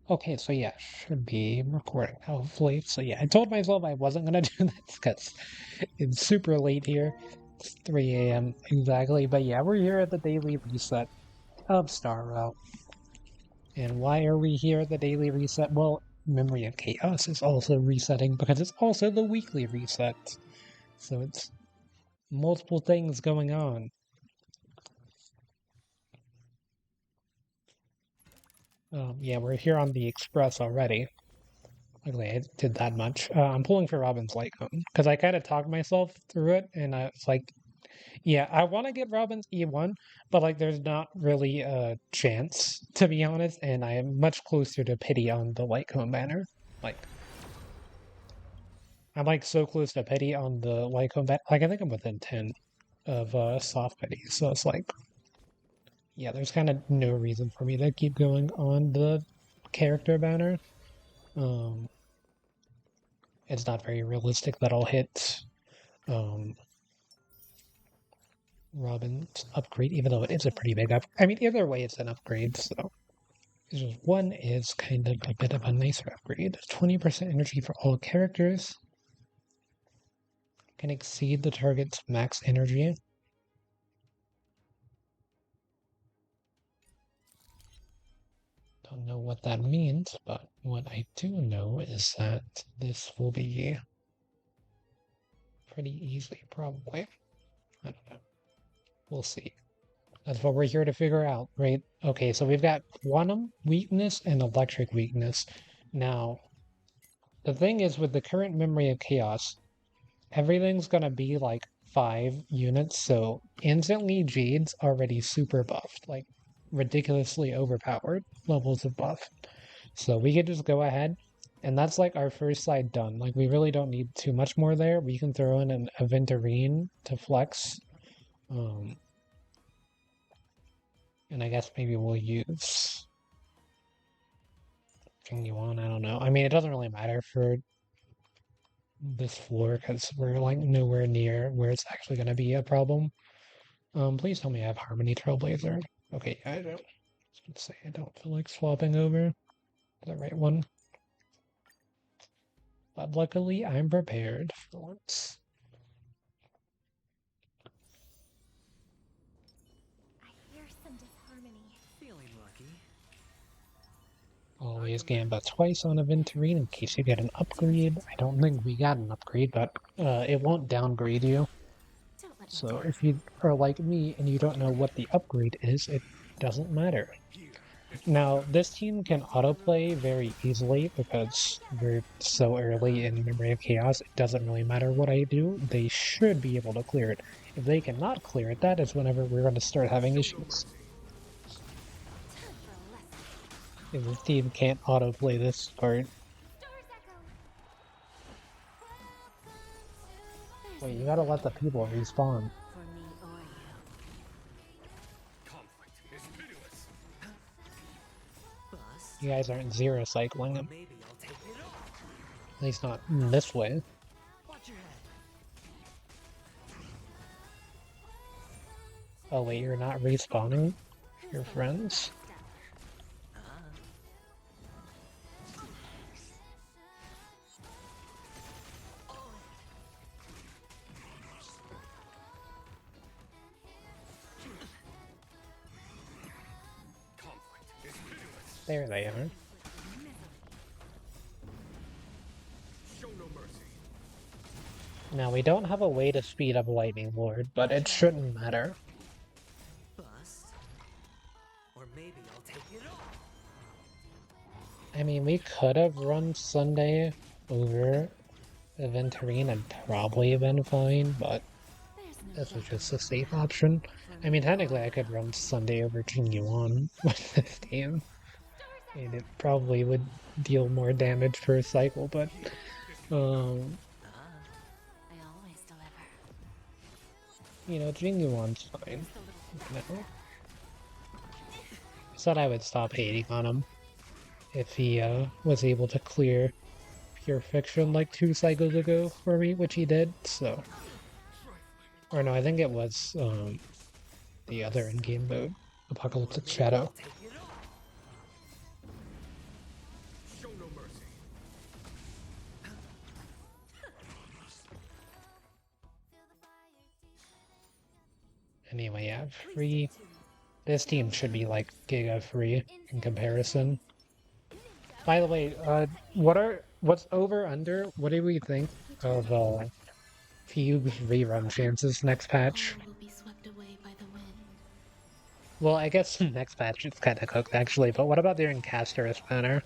Okay, so yeah, should be recording hopefully. So yeah, I told myself I wasn't gonna do this because it's super late here. It's 3 a.m. exactly. But yeah, we're here at the daily reset of Star Route. And why are we here at the daily reset? Well, Memory of Chaos is also resetting because it's also the weekly reset. So it's multiple things going on. Yeah, we're here on the Express already. Luckily, I did that much. I'm pulling for Robin's Lightcone because I kind of talked myself through it, and I was like, "Yeah, I want to get Robin's E1, but like, there's not really a chance, to be honest." And I am much closer to pity on the Lightcone banner. Like, I'm like so close to pity on the Lightcone banner. Like, I think I'm within 10 of soft pity. So it's like, yeah, there's kind of no reason for me to keep going on the character banner. Um, it's not very realistic that I'll hit um Robin's upgrade, even though it is a pretty big up. I mean, either way, it's an upgrade. So one is kind of a bit of a nicer upgrade. 20% energy for all characters can exceed the target's max energy. Don't know what that means, but what I do know is that this will be pretty easy, probably. I don't know. We'll see. That's what we're here to figure out, right? Okay, so we've got quantum weakness and electric weakness. Now, the thing is, with the current memory of chaos, everything's gonna be like 5 units, so instantly Jade's already super buffed, like ridiculously overpowered levels of buff. So we could just go ahead, and that's like our first side done. Like we really don't need too much more there. We can throw in an Aventurine to flex. Um, and I guess maybe we'll use Yuan, I don't know. I mean, it doesn't really matter for this floor because we're like nowhere near where it's actually going to be a problem. Please tell me I have Harmony Trailblazer. Okay, I don't. I was gonna say I don't feel like swapping over the right one, but luckily I'm prepared for once. I hear some disharmony. Feeling lucky. Always gamba twice on a Venturine in case you get an upgrade. I don't think we got an upgrade, but it won't downgrade you. Don't let me So down. if you are like me and you don't know what the upgrade is, it doesn't matter. Now, this team can autoplay very easily because we're so early in Memory of Chaos, it doesn't really matter what I do. They should be able to clear it. If they cannot clear it, that is whenever we're going to start having issues. Time for a lesson. If the team can't autoplay this part. Stars echo. Wait, There's you no gotta good let the people respawn. for me or you. Conflict is pitiless. Bust. You guys aren't zero cycling Or them. maybe I'll take it all. At least not in this way. Watch your head. Oh wait, you're not respawning Who's your the lucky friends? step? Ah. Conflict is pitiless. There they are. Show no mercy. Now we don't have a way to speed up Lightning Lord, but it shouldn't matter. Bust. Or maybe I'll take it all. I mean, we could have run Sunday over Aventurine and probably been fine, but There's no this was getting just a safe option. I mean, technically I could run Sunday over Yuan with this team, and it probably would deal more damage per cycle, but um, Ah. I always deliver. you know, Yuan's fine. Just a little No. I said I would stop hating on him if he was able to clear Pure Fiction like 2 cycles ago for me, which he did, so. Or no, I think it was the other in-game mode, Apocalyptic Shadow. Take it all. Anyway, yeah, free. This team should be like Giga free in comparison. By the way, what's over under? What do we think of Fugue's rerun chances next patch? All will be swept away by the wind. Well, I guess next patch it's kind of cooked actually, but what about during Caster's banner?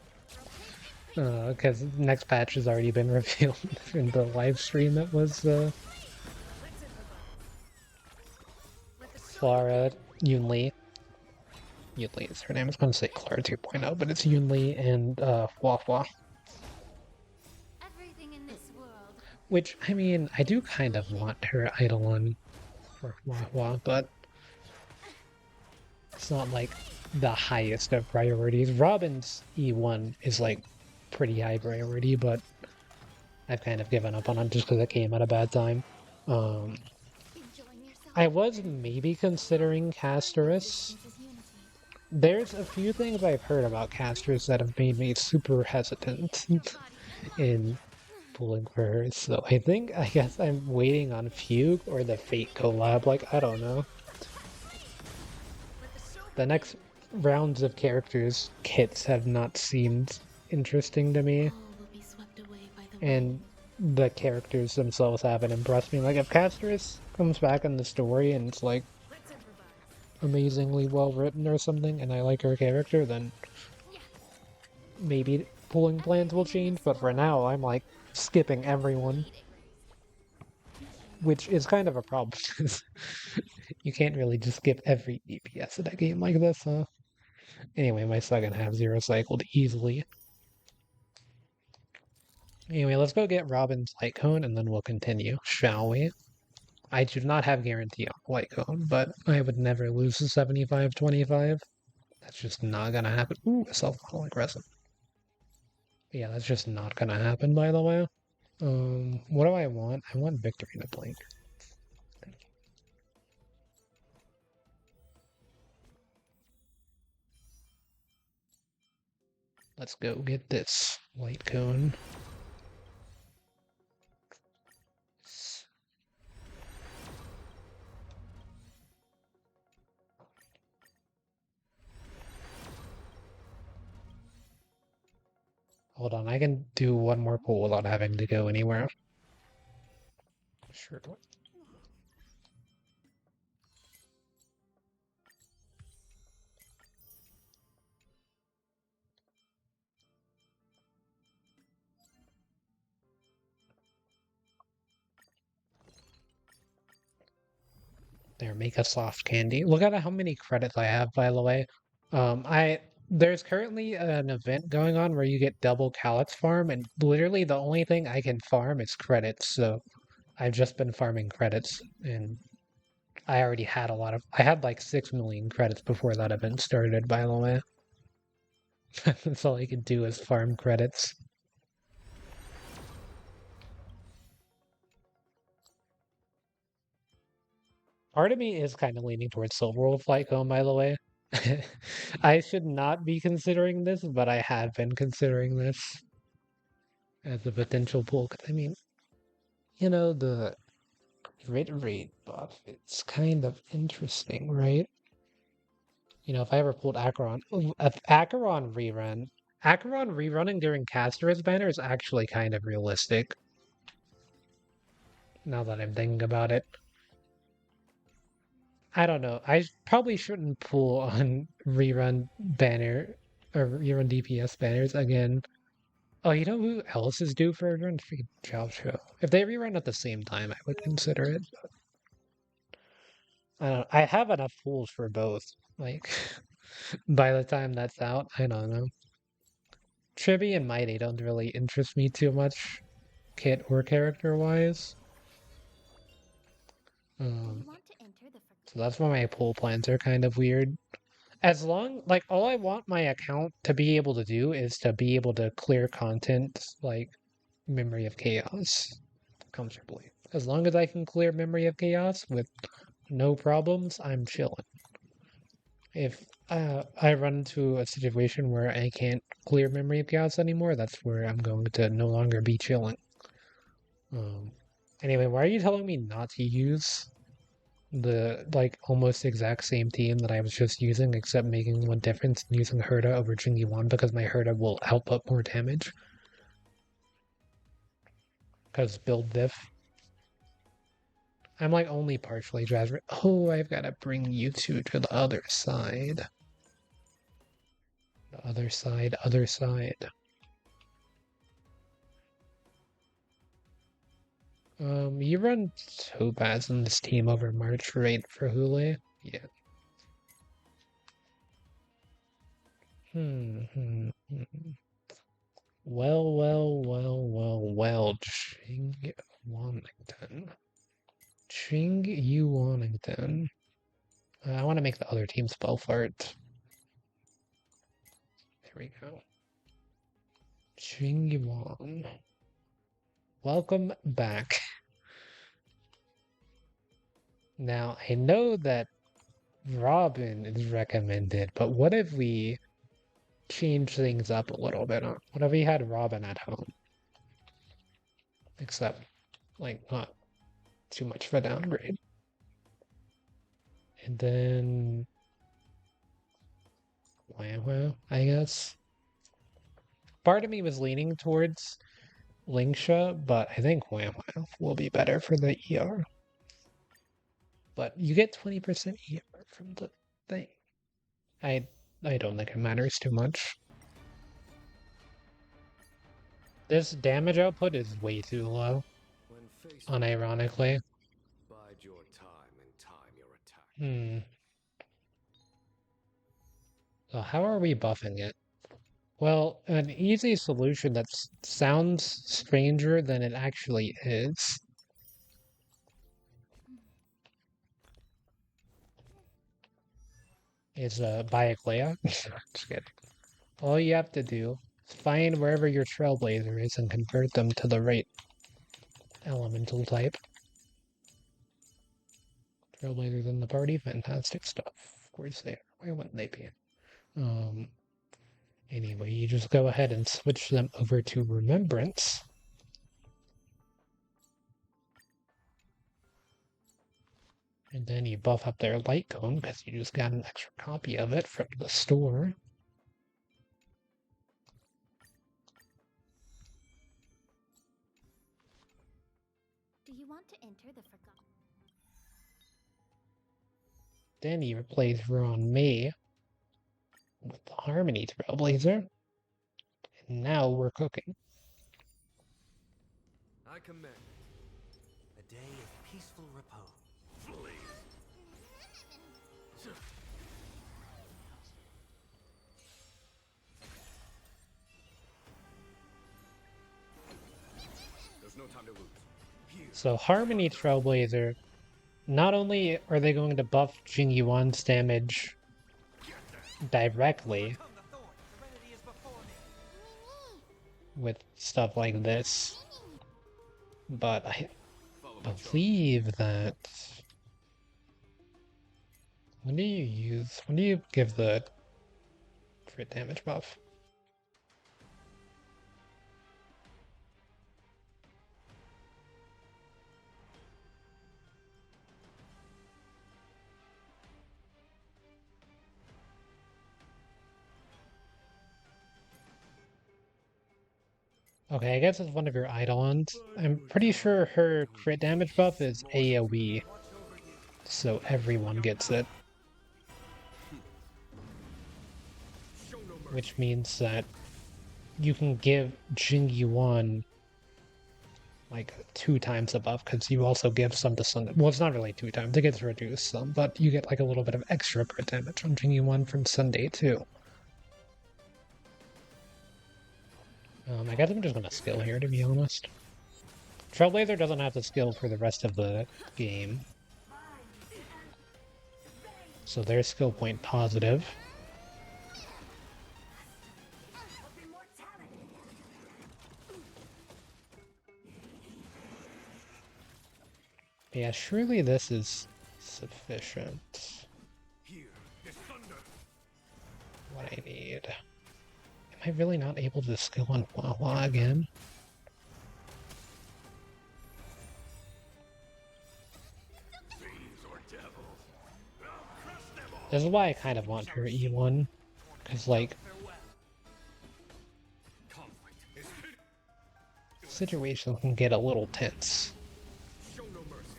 Because next patch has already been revealed in the live stream that was Clara Yunli. Yunli is her name. I was going to say Clara 2.0, but it's Yunli and Hua Hua. Everything in this world. Which, I mean, I do kind of want her Eidolon for Hua Hua, but it's not like the highest of priorities. Robin's E1 is like pretty high priority, but I've kind of given up on it just because it came at a bad time. Enjoying yourself. I was maybe considering Casterus. This is unity. There's a few things I've heard about Casterus that have made me super hesitant in pulling for her. So I guess I'm waiting on Fugue or the Fate collab. Like, I don't know. The next rounds of characters kits have not seemed interesting to me. All will be swept away by the wind. And the characters themselves haven't impressed me. Like, if Casterus comes back in the story and it's like amazingly well written or something, and I like her character, then maybe pulling plans will change. But for now, I'm like skipping everyone, which is kind of a problem because you can't really just skip every DPS in a game like this, huh? Anyway, my second half zero cycled easily. Anyway, let's go get Robin's light cone and then we'll continue, shall we? I do not have guarantee on light cone, but I would never lose to 75-25. That's just not gonna happen. Ooh, a self-model aggressive. Yeah, that's just not gonna happen, by the way. What do I want? I want victory to blink. Let's go get this light cone. Hold on, I can do one more pull without having to go anywhere. Sure. There, make a soft candy. Look at how many credits I have, by the way. There's currently an event going on where you get double Calyx farm, and literally the only thing I can farm is credits. So I've just been farming credits, and I already had I had like 6 million credits before that event started, by the way. That's all I could do is farm credits. Part of me is kind of leaning towards Silver Wolf Lightcomb, by the way. I should not be considering this, but I have been considering this as a potential pull. Because, I mean, you know, the crit rate buff, it's kind of interesting, right? You know, if I ever pulled Acheron, Acheron rerunning during Caster's banner is actually kind of realistic. Now that I'm thinking about it. I don't know. I probably shouldn't pull on rerun banner or rerun DPS banners again. Oh, you know who else is due for a rerun? Freaking Chao Show. If they rerun at the same time, I would consider it. But I don't know. I have enough pools for both. Like, by the time that's out, I don't know. Chibi and Mighty don't really interest me too much, kit or character-wise. So that's why my pool plans are kind of weird. As long, like, all I want my account to be able to do is to be able to clear content, like Memory of Chaos, comfortably. As long as I can clear Memory of Chaos with no problems, I'm chilling. If I run into a situation where I can't clear Memory of Chaos anymore, that's where I'm going to no longer be chilling. Anyway, why are you telling me not to use the like almost exact same team that I was just using, except making one difference and using Herda over Jingy 1 because my Herda will output more damage. Because build diff. I'm like only partially Jasmine. Oh, I've got to bring you two to the other side. The other side, other side. You run Topaz in this team over March, right, for Hule? Yeah. Well, Ching Wannington. Ching Yu Wannington. I want to make the other team spell fart. There we go. Ching Yuan. Welcome back. Now, I know that Robin is recommended, but what if we change things up a little bit? What if we had Robin at home? Except, like, not too much of a downgrade. And then Wow, I guess. Part of me was leaning towards Lingsha, but I think Wow will be better for the ER. But you get 20% ER from the thing. I don't think it matters too much. This damage output is way too low. Unironically. Bide your time and time your attack. So how are we buffing it? Well, an easy solution that sounds stranger than it actually is Bioclea. Just kidding. All you have to do is find wherever your Trailblazer is and convert them to the right elemental type. Trailblazers in the party, fantastic stuff. Of course they are. Why wouldn't they be? Anyway, you just go ahead and switch them over to Remembrance. And then you buff up their light cone because you just got an extra copy of it from the store. Do you want to enter the forgotten? Then you replace Ron May with the Harmony Trailblazer. And now we're cooking. I command it. A day of peaceful repose. There's no time to lose. So Harmony Trailblazer, not only are they going to buff Jing Yuan's damage directly with stuff like this, but I believe that when do you give the crit damage buff? Okay, I guess it's one of your Eidolons. I'm pretty sure her crit damage buff is AoE, so everyone gets it. Which means that you can give Jing Yuan like 2 times the buff, because you also give some to Sunday. Well, it's not really 2 times, it gets reduced some, but you get like a little bit of extra crit damage on Jing Yuan from Sunday too. I guess I'm just gonna skill here, to be honest. Trailblazer doesn't have to skill for the rest of the game. So their skill point positive. Yeah, surely this is sufficient. What I need. Am I really not able to skill on Wawa again? This is why I kind of want her E1. Because, like, Conflict is hidden. situation can get a little tense. Show no mercy.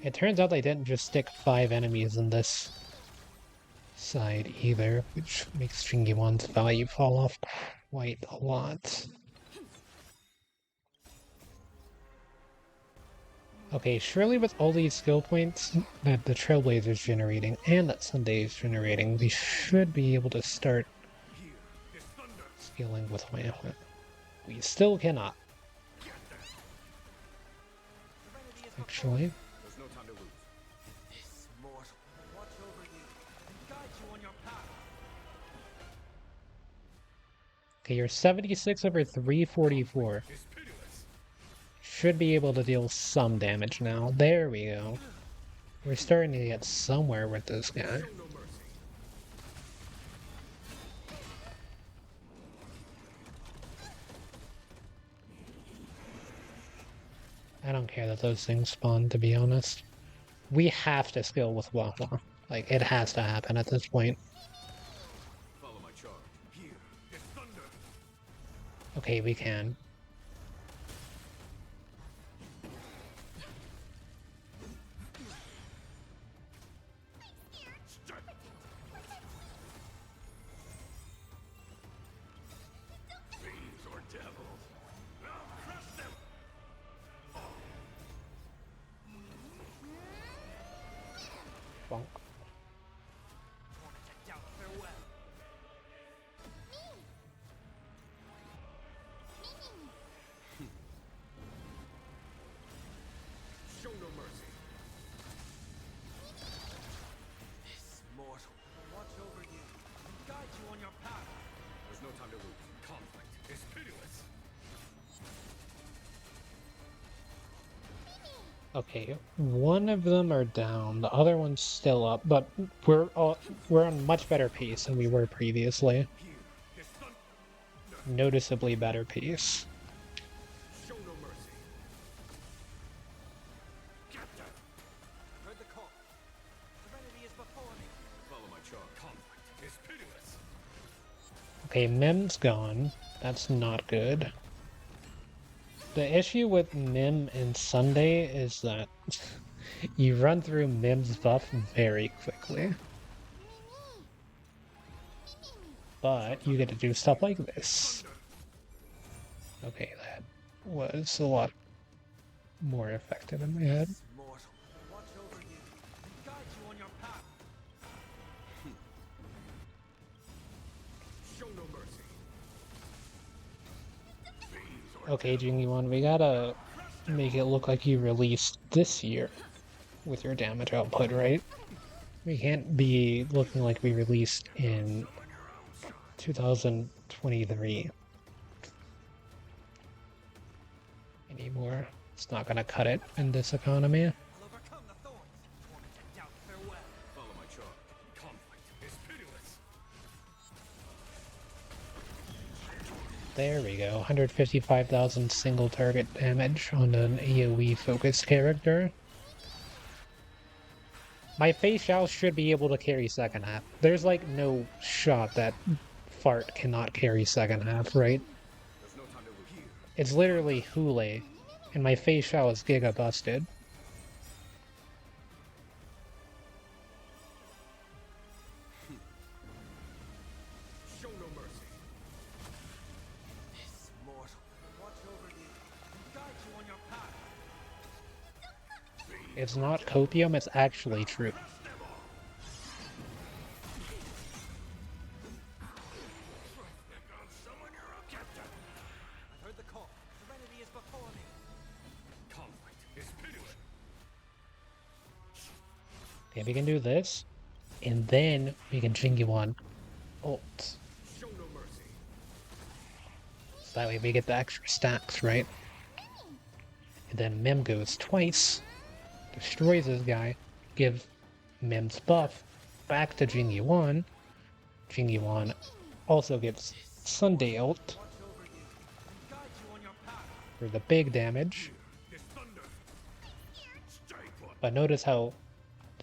It turns out they didn't just stick 5 enemies in this side either, which makes Shingiwan's value fall off quite a lot. Okay, surely with all these skill points that the Trailblazer's generating and that Sunday is generating, we should be able to start Here is thunder. scaling with Wayland. We still cannot, actually. There's no time to lose. This mortal will watch over you and guide you on your path. Okay, you're 76 over 344. Is pitiless. Should be able to deal some damage now. There we go. We're starting to get somewhere with this guy. Show no mercy. I don't care that those things spawn, to be honest. We have to skill with Wawa. Like, it has to happen at this point. Follow my charge. Here is thunder. Okay, we can. Fiends or devils. I'll crush them. Bonk. Down, farewell. Show no mercy. This mortal will watch over you and guide you on your path. There's no time to lose. Conflict is pitiless. Okay, one of them are down, the other one's still up, but we're on much better pace than we were previously. Here is thunder. Noticeably better pace. Show no mercy. Get them. Heard the call. Serenity is before me. Follow my charge. Conflict is pitiless. Okay, Mim's gone. That's not good. The issue with Mim and Sunday is that you run through Mim's buff very quickly. But you get to do stuff like this. Okay, that was a lot more effective in my head. This mortal will watch over you and guide you on your path. Show no mercy. Fiends or Okay, Jingyuan, we gotta make it look like you released this year with your damage output, right? We can't be looking like we released in 2023 anymore. It's not gonna cut it in this economy. I'll overcome the thorns. Tormented doubt, farewell. follow my charge. Conflict is pitiless. There we go, 155,000 single target damage on an AoE focused character. My Feixiao should be able to carry second half. There's like no shot that Fart cannot carry second half, right? There's no time to lose. Here. It's literally Hule, and my Feixiao is giga busted. Show no mercy. This mortal will watch over you and guide you on your path. It's not copium, it's actually true. I heard the call. Serenity is before me. Conflict is pitiless. Okay, we can do this, and then we can Jingyuan ult. Show no mercy. So that way we get the extra stacks, right? And then Mim goes twice, destroys this guy, give Mim's buff back to Jingyuan. Jingyuan also gives Sunday ult Watch over you and guide you on your path. for the big damage. Is thunder. Stay put. But notice how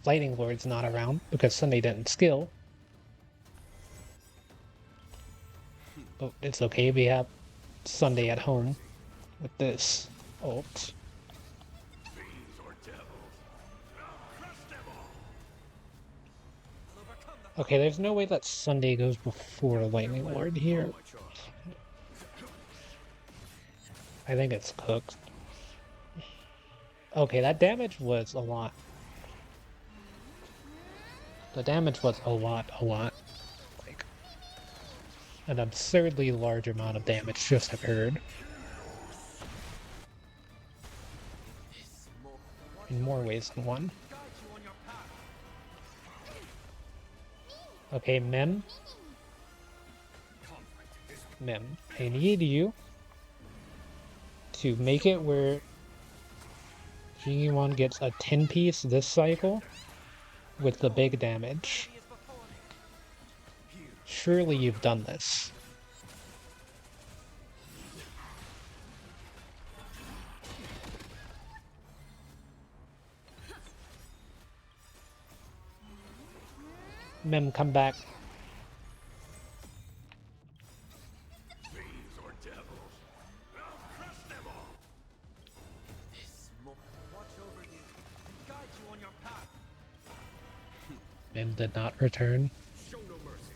Lightning Lord's not around because Sunday didn't skill. But it's okay, we have Sunday at home with this ult. Okay, there's no way that Sunday goes before Lightning Lord here. I think it's cooked. Okay, that damage was a lot. The damage was a lot. Like, an absurdly large amount of damage just occurred. In more ways than one. Okay, Mem, I need you to make it where G1 gets a 10-piece this cycle with the big damage. Surely you've done this. Mem, come back. Mem did not return. Show no mercy.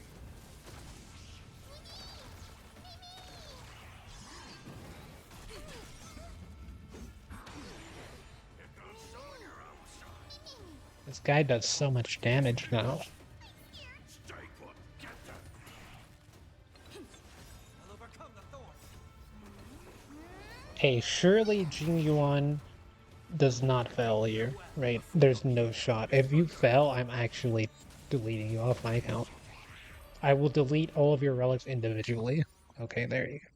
This guy does so much damage now. Hey, surely Jingyuan does not fail here, right? There's no shot. If you fail, I'm actually deleting you off my account. I will delete all of your relics individually. Okay, there you go.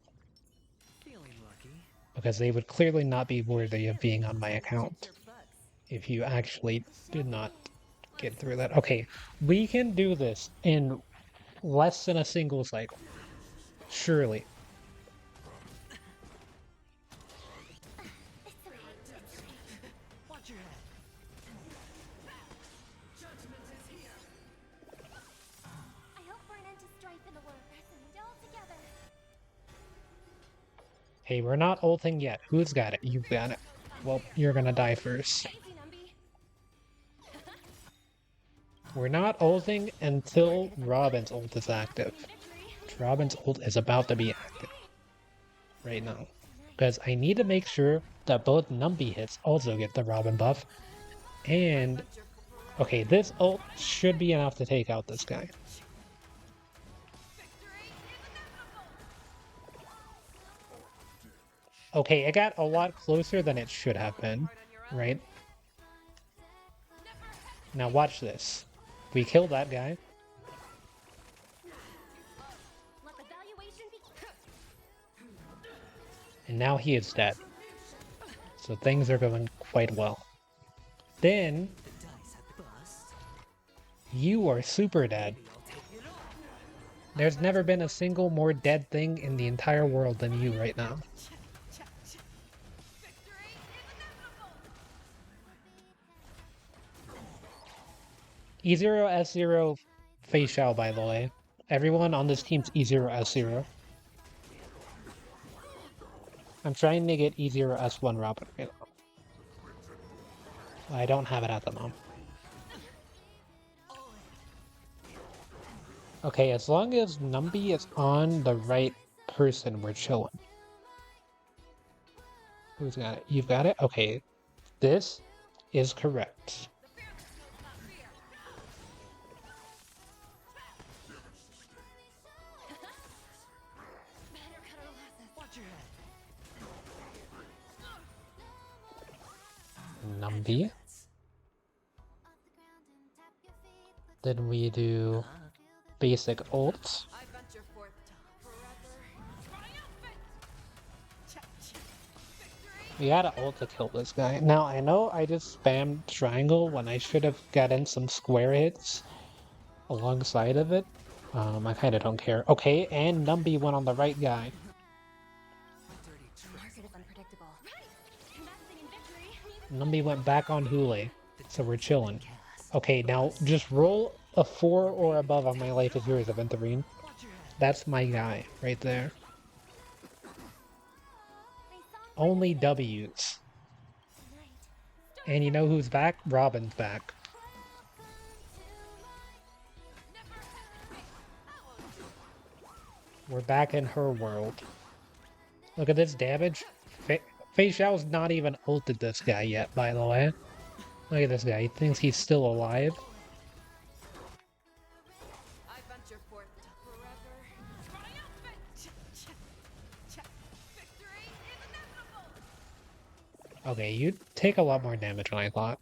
Feeling lucky. Because they would clearly not be worthy of being on my account if you actually did not get through that. Okay, we can do this in less than a single cycle. Surely. Watch your head. I hope for an end to strife in the world. And all together. Hey, we're not ulting yet. Who's got it? You've got it. Well, you're gonna die first. Easy, Numby. We're not ulting until Robin's ult is active. Robin's ult is about to be active right now. Because I need to make sure that both Numby hits also get the Robin buff. And, okay, this ult should be enough to take out this guy. Okay, it got a lot closer than it should have been, right? Now watch this. We kill that guy. Let the valuation be. And now he is dead. So things are going quite well. Then, The dice have bust. you are super dead. I'll take it all. There's never been a single more dead thing in the entire world than you right now. E0 S0 Feixiao, by the way. Everyone on this team's E0 S0. I'm trying to get E0 S1 Robin right now. I don't have it at the moment. Okay, as long as Numby is on the right person, we're chilling. Who's got it? You've got it? Okay. This is correct. Watch your head. Numby. Then we do basic ults. I venture forth forever. We gotta ult to kill this guy. Now, I know I just spammed triangle when I should have gotten some square hits alongside of it. I kinda don't care. Okay, and Numby went on the right guy. The market is unpredictable. Numby went back on Hule. The So we're chilling. Okay, now just roll a 4 or above on my Life is Yours event arena. That's my guy right there. Only W's. And you know who's back? Robin's back. We're back in her world. Look at this damage. Feixiao's not even ulted this guy yet, by the way. Look at this guy. He thinks he's still alive. I venture forth forever. Triumphant! Victory is inevitable! Okay, you take a lot more damage than I thought.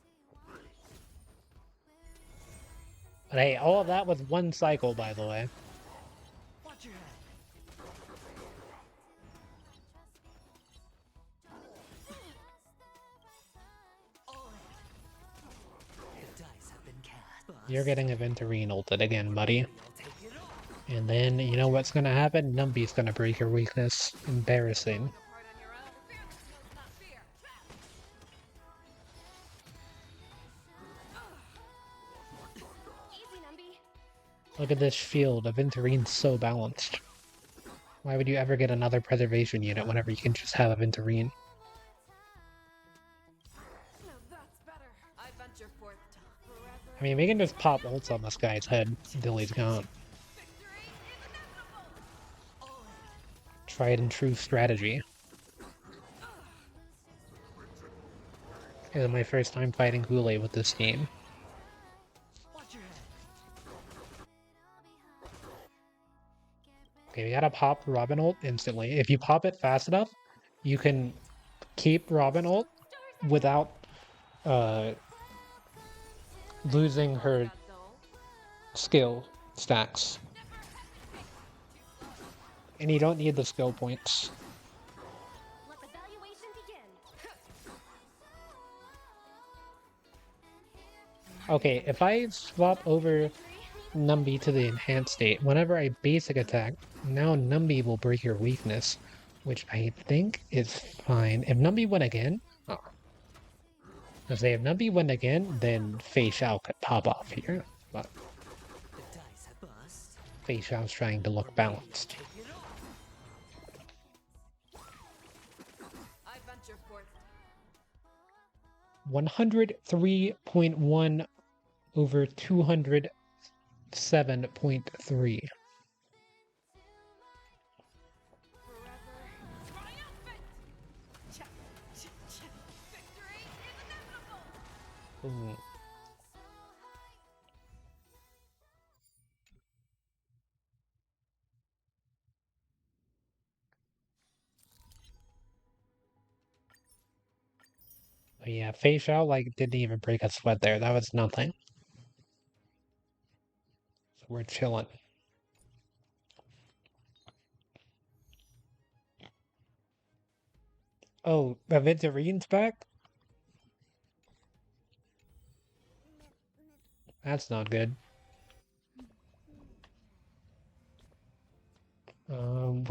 But hey, all of that was one cycle, by the way. Watch your head. The dice have been cast. You're getting Aventurine ulted again, buddy. I'll take it all. And then, you know what's gonna happen? Numby's gonna break your weakness. Embarrassing. Hard on your own. Fearless knows not fear. Easy, Numby. Look at this shield. Aventurine's so balanced. Why would you ever get another preservation unit whenever you can just have Aventurine? No, that's better. I venture forth forever. I mean, we can just pop ults on this guy's head until he's gone. Victory is inevitable! Tried and true strategy. This is my first time fighting Goulet with this team. Watch your head. Okay, we gotta pop Robin ult instantly. If you pop it fast enough, you can keep Robin ult without losing her That's all. skill stacks. And you don't need the skill points. Let the valuation begin. Okay, if I swap over Numby to the enhanced state, whenever I basic attack, now Numby will break your weakness, which I think is fine. If Numby went again, if Numby went again, then Feixiao could pop off here. But The dice have bust. Feixiao's trying to look balanced. Take it all. I venture forth. 103.1 over 207.3. Forever. Triumphant! Victory is inevitable! Ooh. But yeah, Feixiao like didn't even break a sweat there. That was nothing. So we're chilling. Oh, Aventurine's back? That's not good.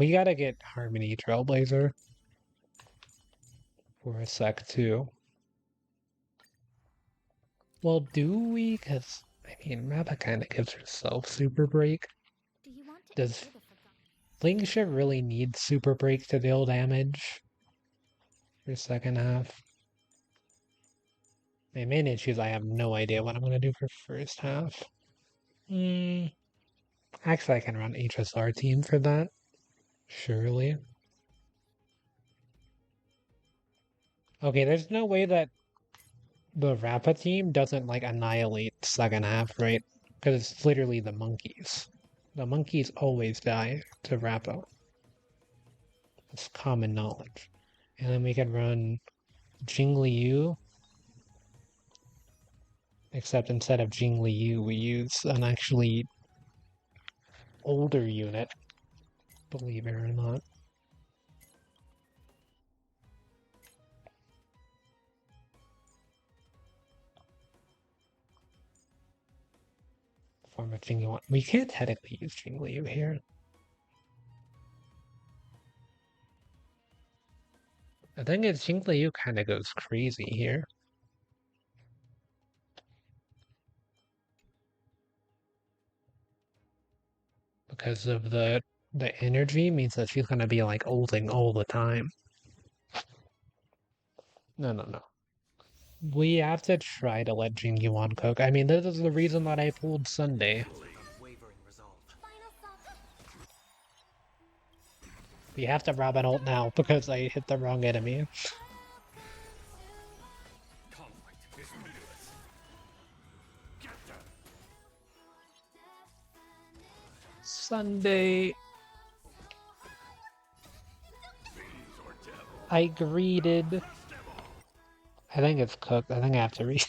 We gotta get Harmony Trailblazer for a sec too. Well, do we? Because, I mean, Mappa kind of gives herself Super Break. Do you want to Does enter the forgotten? Linkship really need Super Break to deal damage for second half? My main issue is I have no idea what I'm going to do for first half. Actually, I can run HSR team for that. Surely. Okay, there's no way that the Rappa team doesn't like annihilate second half, right? Because it's literally the monkeys. The monkeys always die to Rappa. It's common knowledge. And then we can run Jingliu. Except instead of Jingliu, we use an actually older unit. Believe it or not. Form of Jingliu. We can't technically use Jingliu here. The thing is, Jingliu kind of goes crazy here. because of the energy means that she's gonna be like ulting all the time. No, no, no. We have to try to let Jing Yuan cook. I mean, this is the reason that I pulled Sunday. Unwavering resolve. Final song. We have to Robin ult now because I hit the wrong enemy. Conflict is meaningless. Get them. Sunday. Fiends or devils. I greeted. I think it's cooked. I think I have to read.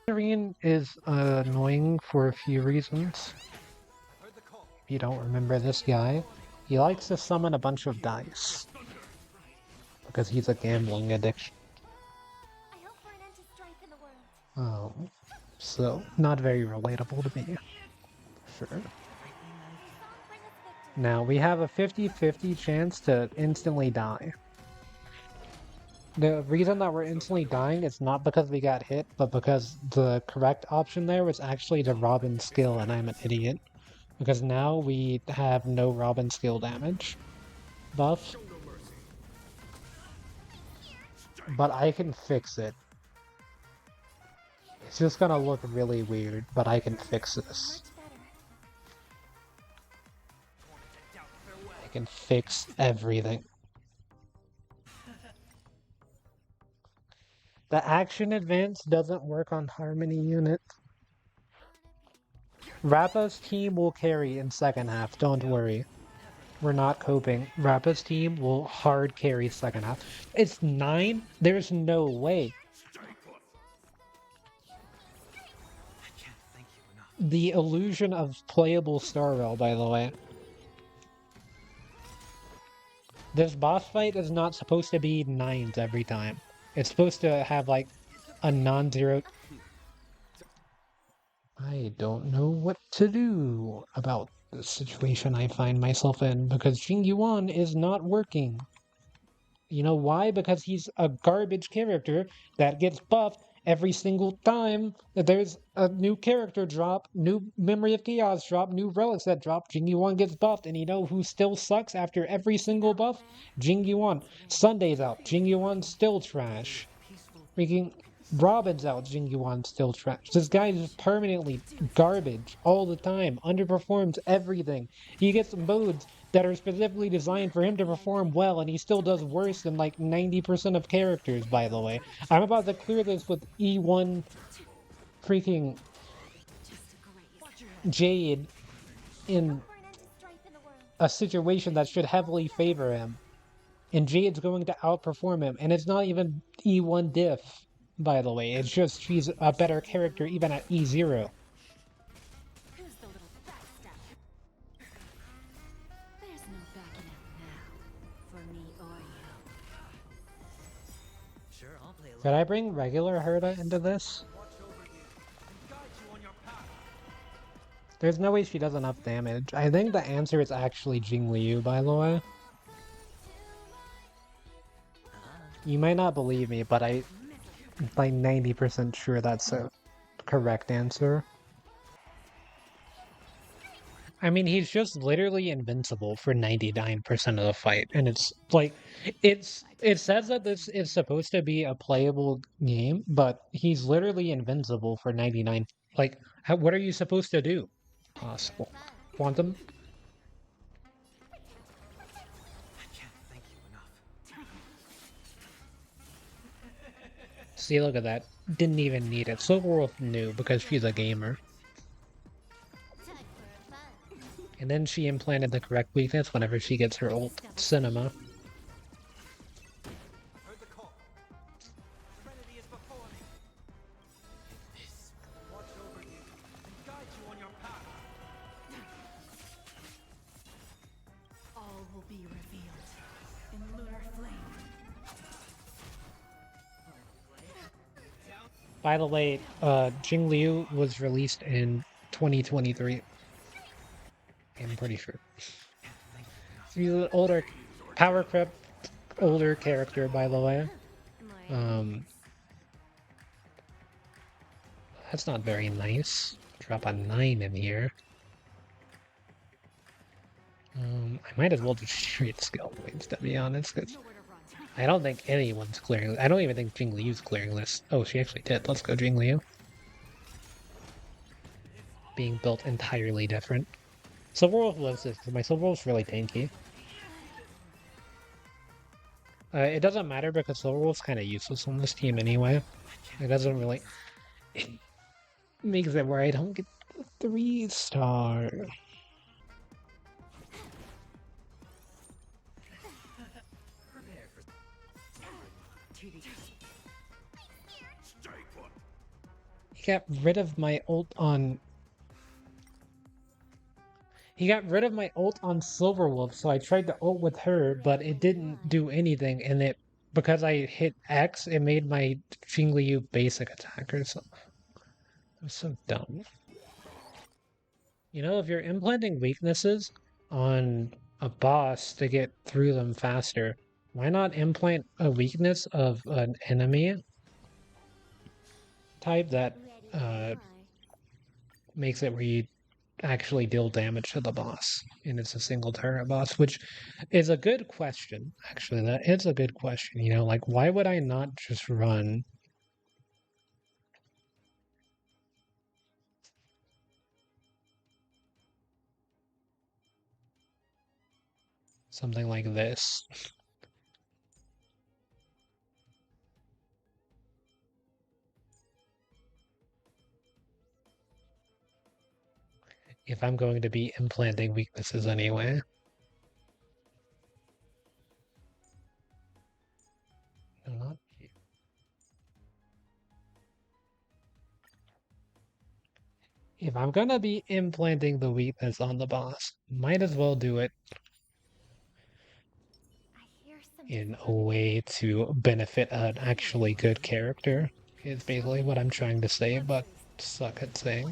Irene is annoying for a few reasons. Heard the call. If you don't remember this guy, he likes to summon a bunch of dice because he's a gambling addiction. I hope for an end to strife in the world. So not very relatable to me. Sure. Song bring us victory. Now we have a 50-50 chance to instantly die. The reason that we're instantly dying is not because we got hit, but because the correct option there was actually to Robin skill, and I'm an idiot. Because now we have no Robin skill damage buff. But I can fix it. It's just gonna look really weird, but I can fix this. Much better. I can fix everything. The action advance doesn't work on Harmony unit. Rappa's team will carry in second half, don't worry. We're not coping. Rappa's team will hard carry second half. It's 9? There's no way. I can't thank you enough. The illusion of playable Starvell, by the way. This boss fight is not supposed to be 9s every time. It's supposed to have like a non-zero. I don't know what to do about the situation I find myself in because Jing Yuan is not working. You know why? Because he's a garbage character that gets buffed every single time that there's a new character drop, new Memory of Chaos drop, new relics that drop. Jing Yuan gets buffed, and you know who still sucks after every single buff? Jing Yuan. Sunday's out. Jing Yuan's still trash. Freaking Robin's out. Jing Yuan's still trash. This guy is permanently garbage all the time. Underperforms everything. He gets modes that are specifically designed for him to perform well, and he still does worse than like 90% of characters, by the way. I'm about to clear this with E1 freaking Jade in For an end to strife in the world. a situation that should heavily favor him. And Jade's going to outperform him, and it's not even E1 diff, by the way. It's just she's a better character even at E0. Who's the little backstabber? There's no backing out now. For me or you. Sure, I'll play Could I bring regular Herda into this? watch over you and guide you on your path. There's no way she does enough damage. I think the answer is actually Jing Liu, by the way. You might not believe me, but I'm like 90% sure that's a correct answer. I mean, he's just literally invincible for 99% of the fight, and it's like, it says that this is supposed to be a playable game, but he's literally invincible for 99. Like, what are you supposed to do? Possible. Quantum? I can't thank you enough. See, look at that. Didn't even need it. Silverwolf knew because she's a gamer. Time for fun. And then she implanted the correct weakness whenever she gets her ult. Cinema. Heard the call. Serenity is before me. Watch over you and guide you on your path. All will be revealed in lunar flame. By the way, Jing Liu was released in 2023. I'm pretty sure. He's an older, power creep, older character, by the way. That's not very nice. Drop a 9 in here. I might as well just straight skill points, to be honest, because Nowhere to run. I don't think anyone's clearing. I don't even think Jing Liu's clearing this. Oh, she actually did. Let's go, Jing Liu. Being built entirely different. Silverwolf lives this because my Silverwolf's really tanky. It doesn't matter because Silverwolf's kind of useless on this team anyway. It doesn't really. It makes it where I don't get the 3-star. Prepare for Stay put. He got rid of my ult on. He got rid of my ult on Silverwolf, so I tried to ult with her, but it didn't do anything, and because I hit X, it made my Jing Liu basic attack or something. It was so dumb. You know, if you're implanting weaknesses on a boss to get through them faster, why not implant a weakness of an enemy type that makes it where you actually deal damage to the boss and it's a single turret boss, which is a good question. Actually, that is a good question. You know, like, why would I not just run something like this? If I'm going to be implanting weaknesses anyway. No, not you. If I'm gonna be implanting the weakness on the boss, might as well do it in a way to benefit an actually good character, is basically what I'm trying to say, but suck at saying.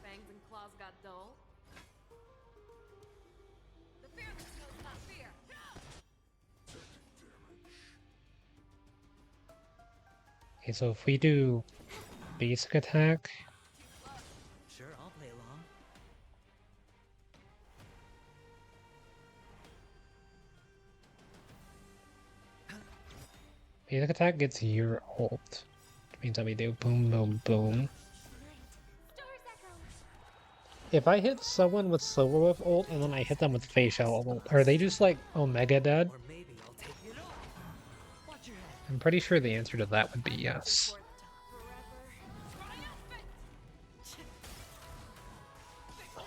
Fangs and claws got dull. The fearless knows not fear. Okay, so if we do basic attack, Sure, I'll play along. basic attack gets your ult. Which means that we do boom, boom, boom. If I hit someone with Silverwolf ult and then I hit them with Feixiao ult, are they just like Omega dead? Or maybe I'll take it. Watch your head. I'm pretty sure the answer to that would be yes.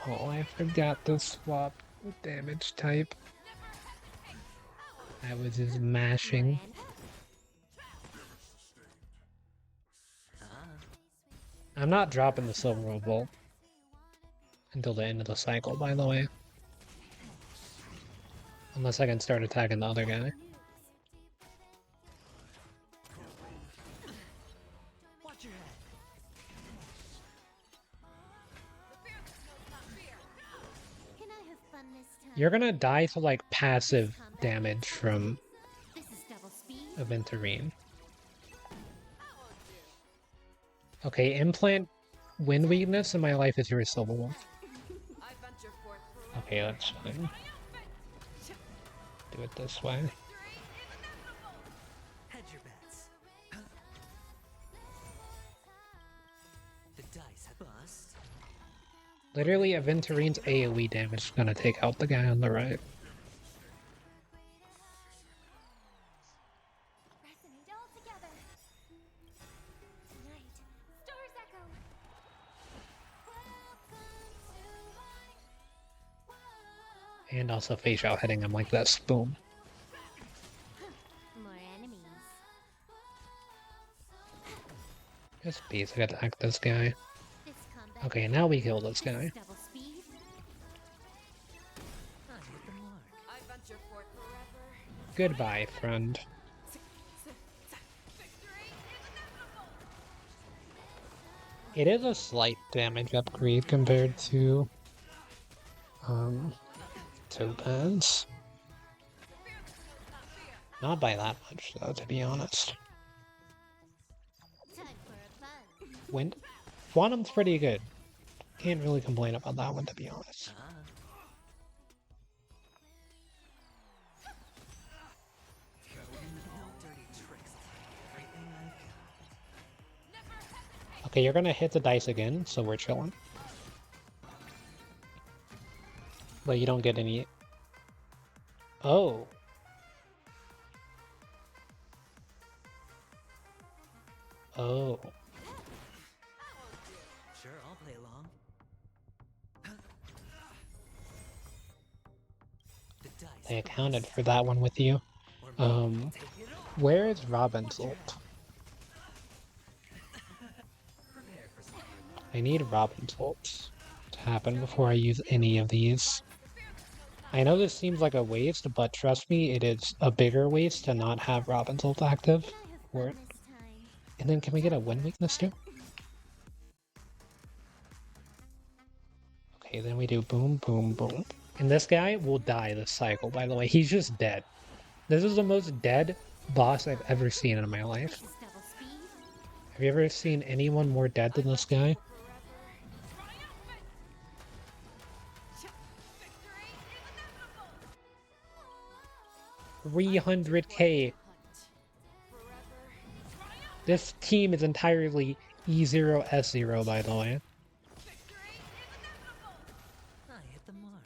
Oh, I forgot to swap the damage type. I was just mashing. I'm not dropping the Silverwolf ult until the end of the cycle, by the way. Unless I can start attacking the other guy. Watch your head. Can I have fun this time? You're gonna die to like passive damage from This is double speed. Aventurine. Okay, implant wind weakness in my life is your Silverwolf. I venture forth forever. Okay, that's fine. Do it this way. Hedge your bets. The dice have bust. Literally, Aventurine's AoE damage is gonna take out the guy on the right. Resonate all together. Tonight, stars echo. And also Feixiao hitting him like this. Boom. More enemies. Just basic attack this guy. This combat. Okay, now we kill this guy. Double speed. I hit the mark. I venture forth forever. Goodbye, friend. Victory is inevitable. It is a slight damage upgrade compared to Topaz. Not by that much though, to be honest. Time for a fun. Wind Quantum's pretty good. Can't really complain about that one, to be honest. No dirty tricks. Everything I've got. Okay, you're gonna hit the dice again, so we're chilling. But you don't get any... Oh. Oh. Sure, I'll play along. The dice. I accounted for that one with you. Or maybe I'll take it all. Where is Robin's ult? Prepare for something. I need Robin's ult to happen before I use any of these. I know this seems like a waste, but trust me, it is a bigger waste to not have Robin's ult active. I have Or, fun this time. and then can we get a win weakness too? Okay, then we do boom, boom, boom. And this guy will die this cycle, by the way. He's just dead. This is the most dead boss I've ever seen in my life. This double speed. Have you ever seen anyone more dead than this guy? 300k. This team is entirely E0 S0, by the way. I hit the mark.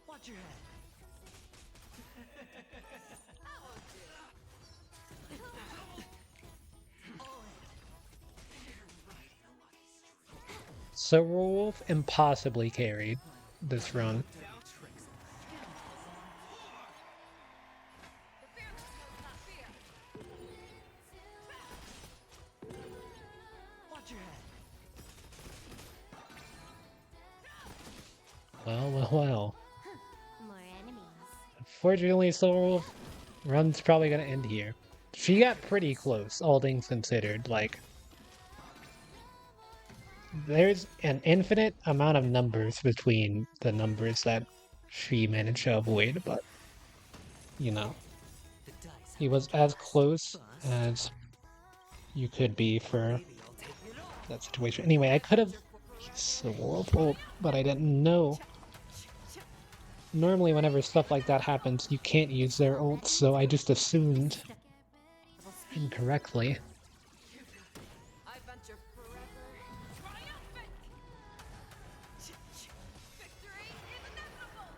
Watch your head. So Wolf impossibly carried this run. Watch your head. Well. More enemies. Unfortunately, Soul run's probably gonna end here. She got pretty close, all things considered. Like, there's an infinite amount of numbers between the numbers that she managed to avoid, but, you know, The dice. he was as close as you could be for Maybe I'll take it all. that situation. Anyway, I could have Soul ult, but I didn't know. Normally, whenever stuff like that happens, you can't use their ult, so I just assumed incorrectly. I venture forever. Triumphant! Victory is inevitable!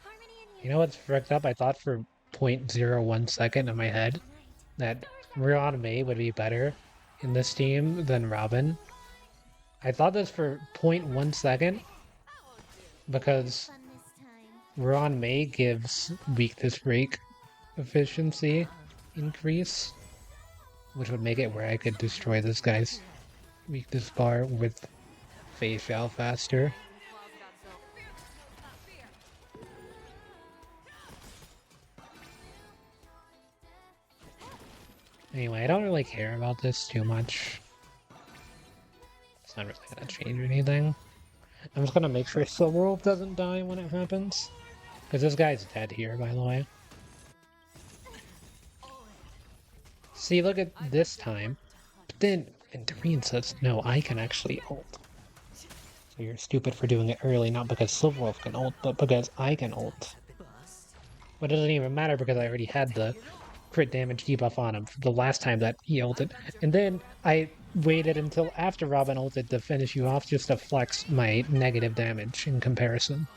Harmony and You know what's fricked up? I thought for 0.01 second in my head that Rion May would be better in this team than Robin. I thought this for 0.1 second because fun this time. Rion May gives weakness break efficiency increase, which would make it where I could destroy this guy's weakness bar with Feixiao faster. Anyway, I don't really care about this too much. It's not really gonna change anything. I'm just gonna make sure Silverwolf doesn't die when it happens. Because this guy's dead here, by the way. See, look at this time. But then, and Doreen says, no, I can actually ult. So you're stupid for doing it early, not because Silverwolf can ult, but because I can ult. Bust. But it doesn't even matter because I already had the crit damage debuff on him the last time that he ulted. And then I waited until after Robin ulted to finish you off just to flex my negative damage in comparison.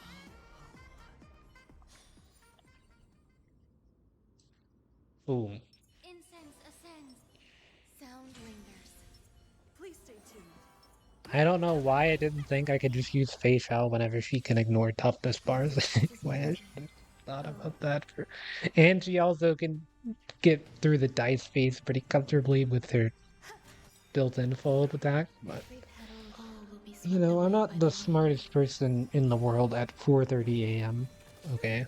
Boom. Incense ascends. Sound lingers. Please stay tuned. I don't know why I didn't think I could just use Feixiao whenever she can ignore toughness bars. Why I should have thought about that. And she also can get through the dice phase pretty comfortably with her built-in fold attack. But, you know, I'm not the smartest person in the world at 4:30 a.m. Okay.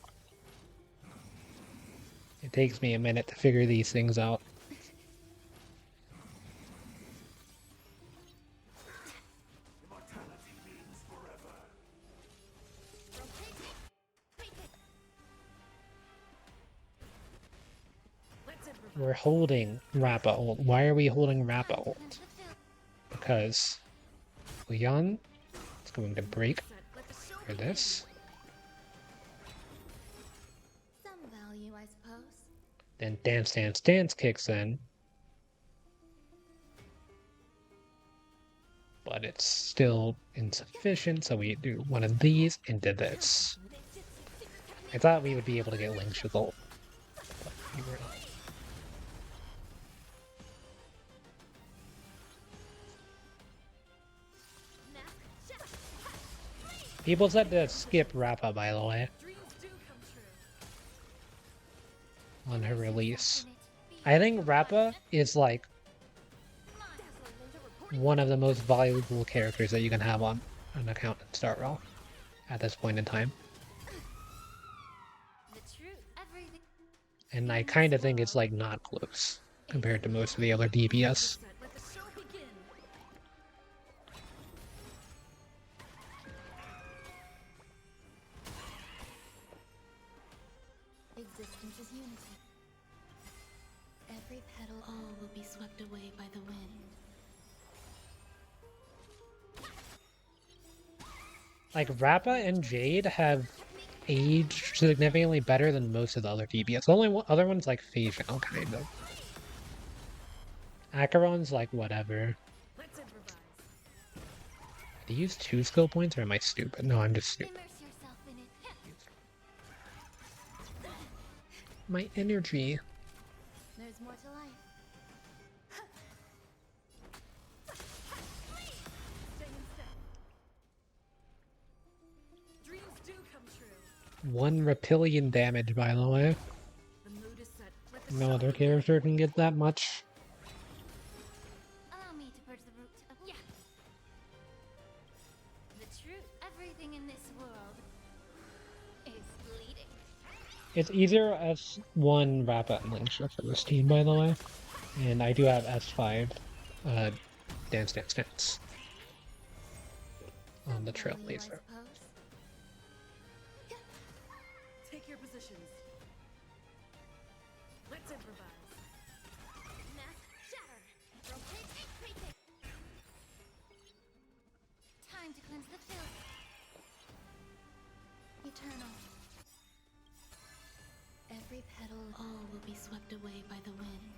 It takes me a minute to figure these things out. We're holding Rappa ult. Why are we holding Rappa ult? Because Leon is going to break for this. Some value, I suppose. Then Dance Dance Dance kicks in. But it's still insufficient, so we do one of these into this. I thought we would be able to get Link's ult, but we were not. People said to skip Rappa, by the way, on her release. I think Rappa is like one of the most valuable characters that you can have on an account in Star Rail at this point in time. And I kind of think it's like not close compared to most of the other DPS. Existence is unity. Every petal, all will be swept away by the wind. Like, Rappa and Jade have aged significantly better than most of the other DPS. The only other one's like Feixiao, kind of. Acheron's like whatever. Do you use 2 skill points or am I stupid? No, I'm just stupid. Immerse yourself in it. My energy. There's more to life. Dreams do come true. 1 reptilian damage, by the way. The mood is set. Let the No show other begin. character can get that much. Allow me to purge the root of... Yeah. The truth. Everything in this world is bleeding. It's easier S1 Rappa and Link for this team, by the way. And I do have S5 Dance Dance Dance on the Some value, I Trailblazer. suppose. Take your positions. Let's improvise. Mass shatter. Rotate, retake. Time to cleanse the field. Eternal. Every petal, all will be swept away by the wind.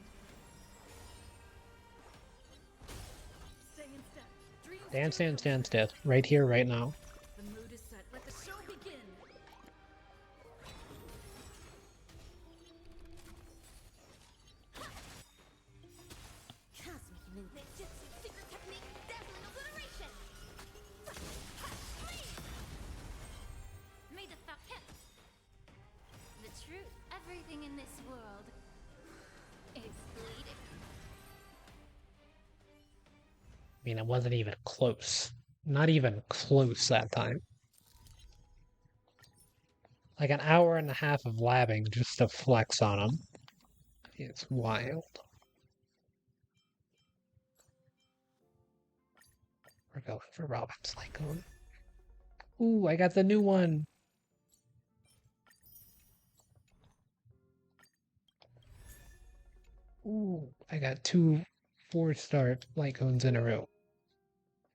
Stay in step. Dreams Dance do Dance come Dance true. Death, right here, right now. The mood is set. Let the show begin. Cosmic ninjutsu, secret technique, dazzling obliteration. May the thought hit. The truth, everything in this world is bleeding. I mean, it wasn't even close. Not even close that time. Like an hour and a half of labbing just to flex on him. It's wild. We're going for Robin's Lycone. Ooh, I got the new one. Ooh, I got 2 4-star Lycones in a row.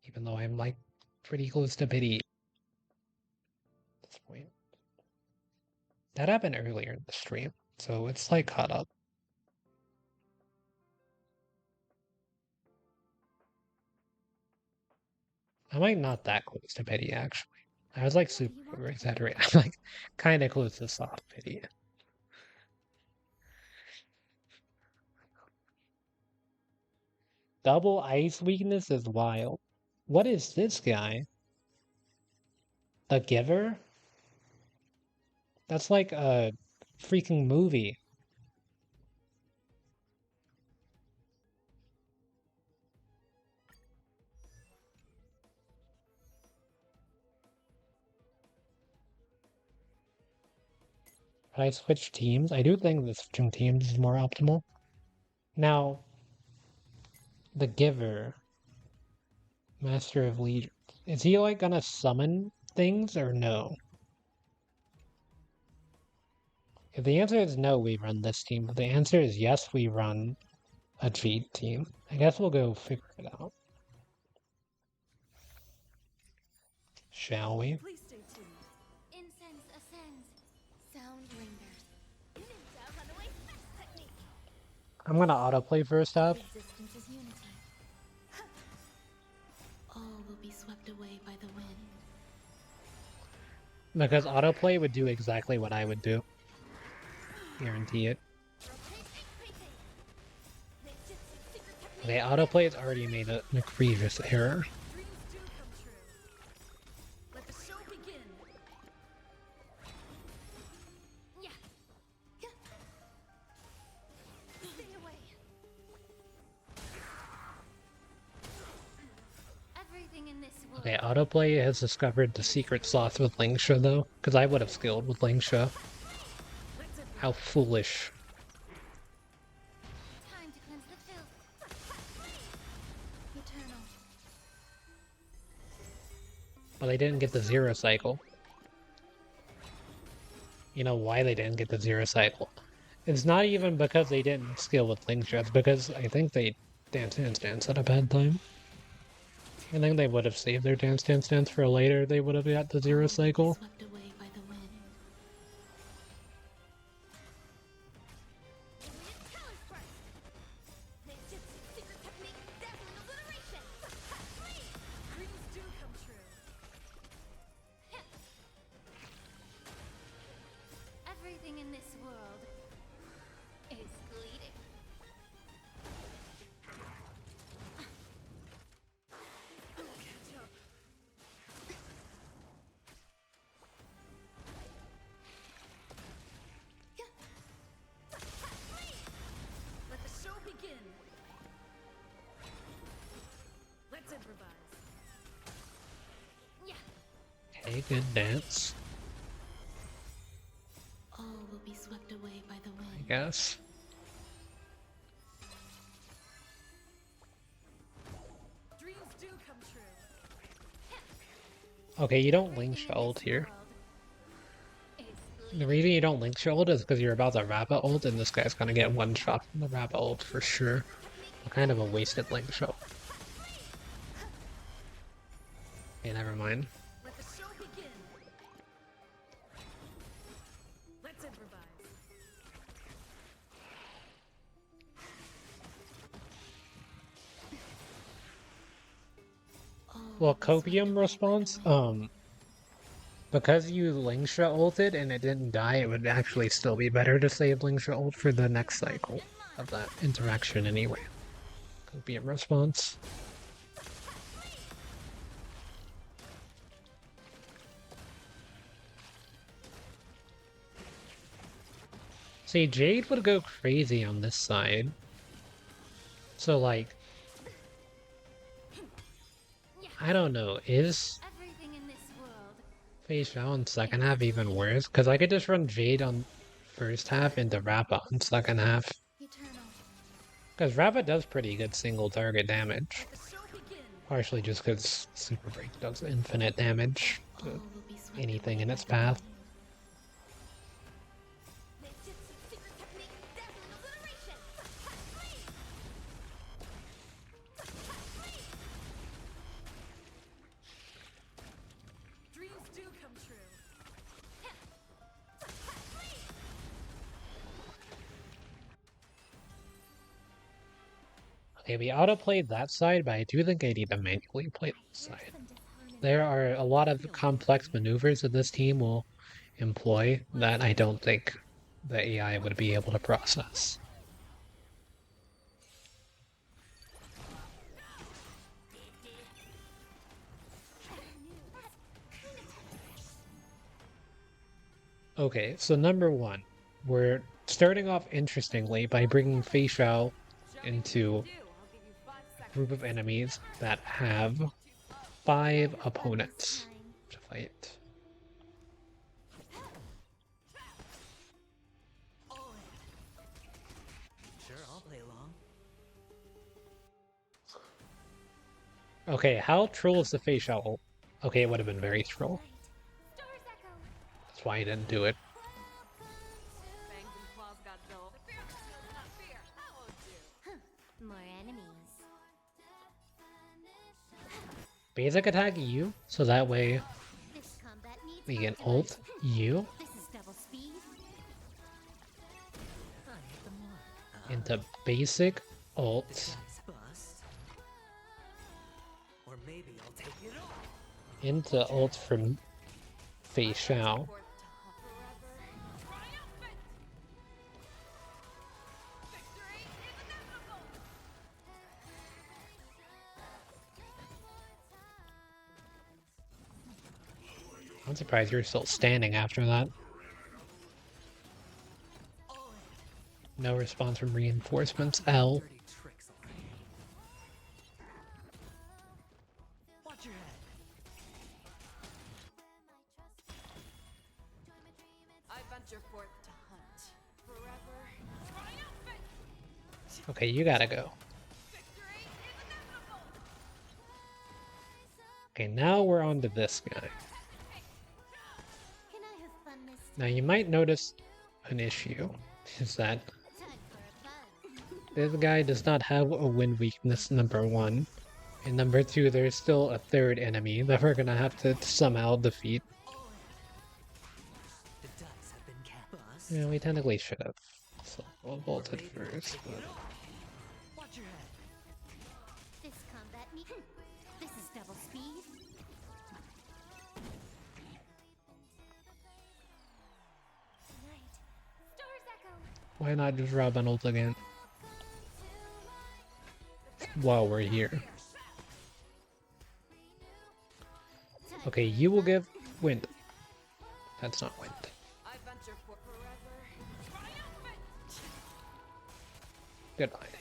Even though I'm like pretty close to pity at this point. That happened earlier in the stream, so it's like caught up. I'm like not that close to pity actually. I was like super exaggerating. I'm like kind of close to soft pity. Double ice weakness is wild. What is this guy? The Giver? That's like a freaking movie. But I switch teams. I do think that switching teams is more optimal. Now, the Giver, Master of Legions, is he like gonna summon things or no? If the answer is no, we run this team. If the answer is yes, we run a Jade team. I guess we'll go figure it out. Shall we? Please stay tuned. Incense ascends. Sound lingers. Ninja runaway fast technique. I'm gonna autoplay first half. Resistance is unity. All will be swept away by the wind. Because autoplay would do exactly what I would do. Guarantee it. Okay, autoplay has already made a egregious error. Dreams do come true. Let the show begin. Yeah. Stay away. Everything in this world. Okay, autoplay has discovered the secret sauce with Lingsha though, because I would have skilled with Lingsha. How foolish. Time to cleanse the filth. Eternal. But they didn't get the zero cycle. You know why they didn't get the zero cycle? It's not even because they didn't skill with Lingsha, it's because I think they dance at a bad time. I think they would have saved their dance for a later, they would have got the zero cycle. Swept away by the wind. Dreams do come true. Everything in this world is bleeding. Let the show begin. Let's improvise. Okay, good dance, All will be swept away by the I wind. guess. Dreams do come true. Okay, you don't Lingsha ult here. The reason you don't Lingsha ult is because you're about to Rappa ult and this guy's gonna get one shot from the Rappa ult for sure. Kind of a wasted Lingsha. Okay, never mind. Let the show begin. Let's improvise. All Well, will be swept Copium away by the response, wind. because you Lingsha ulted and it didn't die, it would actually still be better to save Lingsha ult for the next cycle of that interaction anyway. Copium response. See, Jade would go crazy on this side. So, like, I don't know, is Everything in this world. Feixiao in second half even worse? Because I could just run Jade on first half into Rappa on second half. Eternal. Because Rappa does pretty good single target damage. Let the show begin. Partially just because Super Break does infinite damage All to will be swept anything away in by its the path. wind. Dreams do come true. Okay, we auto-played that side, but I do think I need to manually play this side. There are a lot of complex maneuvers that this team will employ that I don't think the AI would be able to process. Okay, so number one, we're starting off interestingly by bringing Feixiao into a group of enemies that have 5 opponents to fight. Okay, how troll is the Feixiao ult? Okay, it would have been very troll. Stars echo. That's why he didn't do it. Fangs and claws got dull. The fear does not fear. I won't do. More enemies. Basic attack you, so that way This combat needs we can optimized. ult you This is double speed. I hit the mark. into basic The ult dice bust. Or maybe I'll take it all. into ult from Feixiao. Fourth to hunt forever. Triumphant. Victory is inevitable. I'm surprised you're still standing after that. No response from reinforcements. L. Dirty tricks already. Watch your head. I venture forth to hunt forever. Triumphant. Okay, you gotta go. Victory is inevitable. Okay, now we're on to this guy. Can I have fun this Now you might notice an issue, is that time for a buzz? this guy does not have a wind weakness, number one. And number two, there's still a third enemy that we're gonna have to somehow defeat. The dice have been cast. Bust. Yeah, we technically should have bolted Maybe I'll first, take but... it all. Watch your head. This combat needs. This is double speed. Tonight, stars echo. Why not just drop an ult again? While we're here. Okay, you will give wind. That's not wind. I venture for forever. Triumphant. Goodbye. Victory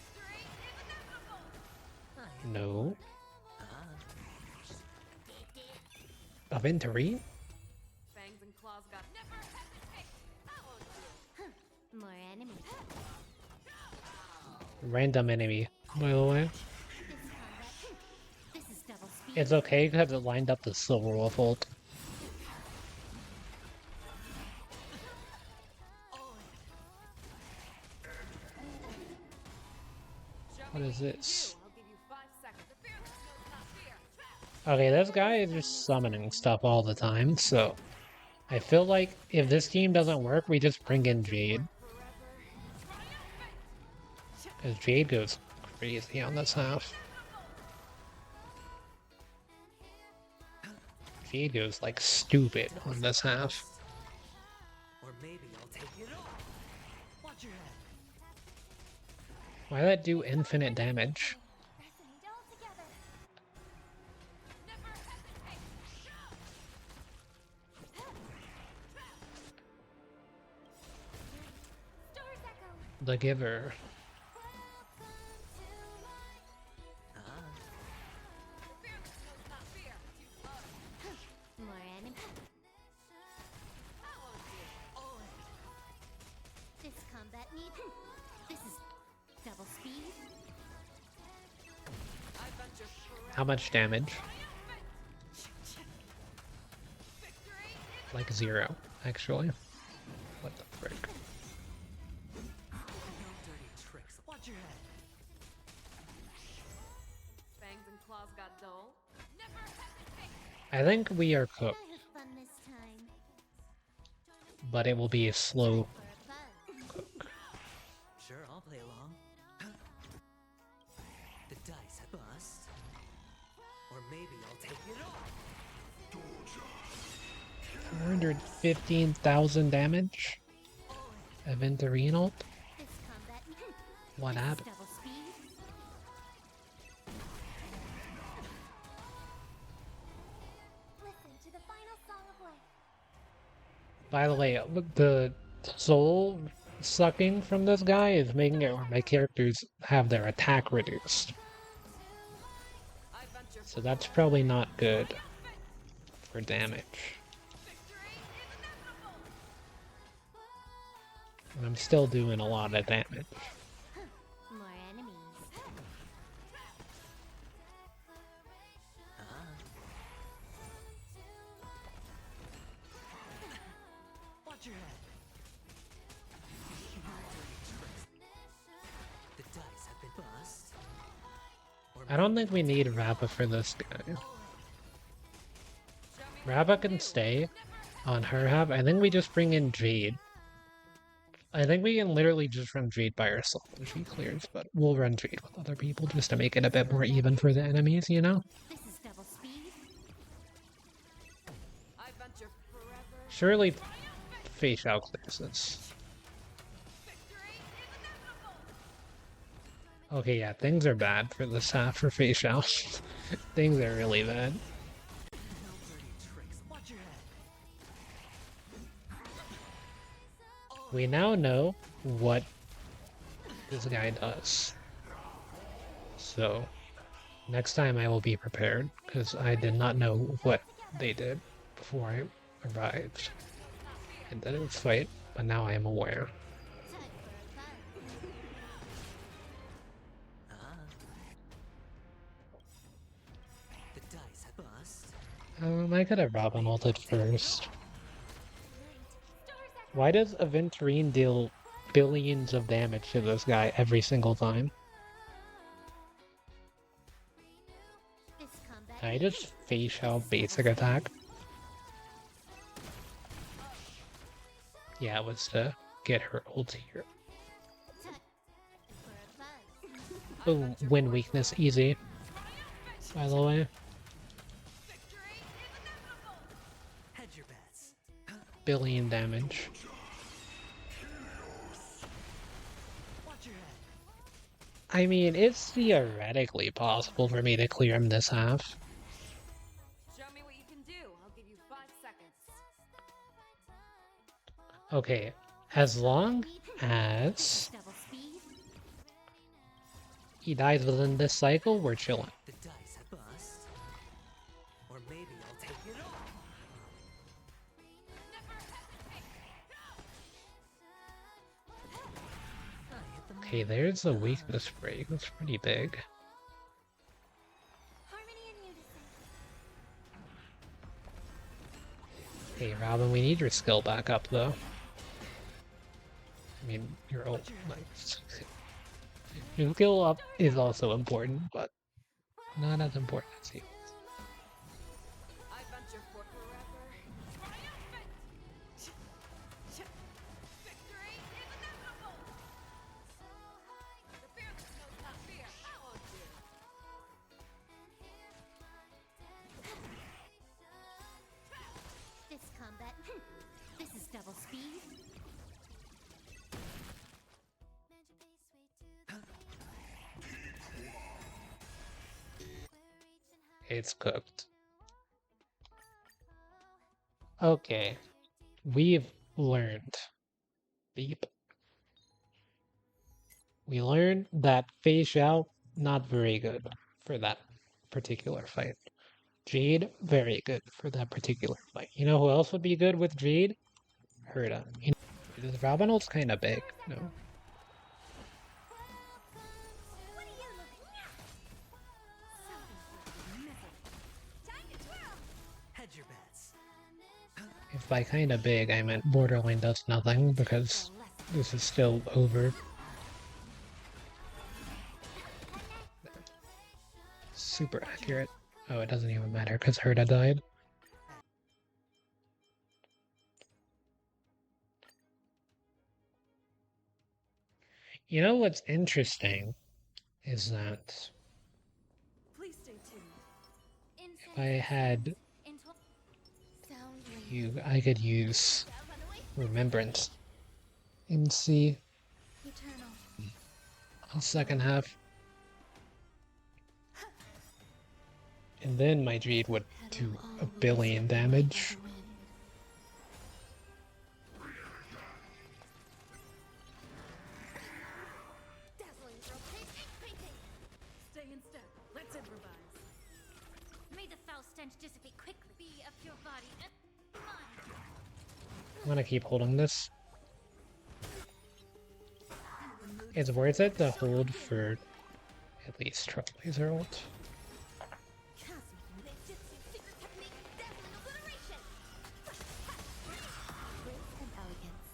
is inevitable. No. Ah, Aventary? Fangs and claws got never hesitate. I won't do. More enemies. Random enemy, by the way. This combat. This is double speed. It's okay because it lined up the Silver Wolf ult. What is this? I'll give you 5 seconds. The fear does not fear. Okay, this guy is just summoning stuff all the time, so... I feel like if this team doesn't work, we just bring in Jade. Because Jade goes crazy on this half. Jade goes like stupid on this half. or maybe I'll take it all. Watch your head. Why that do infinite damage? Resonate all together. Never hesitate. Stars echo. The Giver. Ah, Fear does not fear. More enemies. I won't do. This combat needs. This is double speed. I venture forever. How much damage? Victory is Like 0, actually. What the frick? no dirty tricks. Watch your head. fangs and claws got dull. Never hesitate. I think we are Can cooked, I have fun this time? but it will be a slow For a buzz. cook. Sure, I'll play along. The dice have bust. Or maybe I'll take it all. 415,000 damage? Aventary ult? This combat. What This is happened? double speed. Listen to the final song of life. By the way, the soul sucking from this guy is making it where my characters have their attack reduced. I venture So that's probably not good for damage. victory is inevitable. And I'm still doing a lot of damage. More enemies. I don't think we need Rappa for this guy. Rappa can stay on her half. I think we just bring in Jade. I think we can literally just run Jade by ourselves when she clears, but we'll run Jade with other people just to make it a bit more even for the enemies, you know? This is double speed. I venture forever. Surely Feixiao clears this. Victory is inevitable. Okay, yeah, things are bad for this half for Feixiao. Things are really bad. No dirty tricks. Watch your head. We now know what this guy does. So, next time I will be prepared, because I did not know what they did before I arrived into this fight, but now I am aware. Time for a buzz. Ah. The dice have bust. I could have Robin ulted first. Why does Aventurine deal billions of damage to this guy every single time? This combat. I just Feixiao basic attack. Yeah, it was to get her ult here. Time for a buzz. Oh, win weakness easy. By the way, Victory is inevitable. Hedge your bets. billion damage. Watch your head. I mean, it's theoretically possible for me to clear him this half. Show me what you can do. I'll give you 5 seconds. Okay, as long as Double speed. he dies within this cycle, we're chilling. The dice have bust. Or maybe I'll take it all. I hit the mark. Okay, there's a weakness break. That's pretty big. Harmony and unison. Hey, Robin, we need your skill back up, though. I mean, your ult. Nice. Your skill up is also important, but not as important as you. I venture for forever. Triumphant. Victory is inevitable. The fearless knows not fear. I won't do. This combat. This is double speed. It's cooked. Okay, we've learned. Beep. We learned that Feixiao, not very good for that particular fight. Jade, very good for that particular fight. You know who else would be good with Jade? Herda. You know, this Robin ult's kind of big, no? What are you looking at? Time to twirl. Hedge your bets. If by kind of big, I meant borderline does nothing, because this is still over. Super accurate. Oh, it doesn't even matter, because Herda died. You know what's interesting is that Please stay tuned. if I had Sound you, I could use Remembrance and see eternal. a second half. And then my Jade would do a billion damage. Dazzling rotate, painting. Stay in step. Let's improvise. May the foul stench dissipate quickly. Be of your body and mind. I'm gonna keep holding this. It's worth it to hold for at least Trailblazer ult. Cosmic ninjutsu secret technique, dazzling obliteration. Grace and elegance.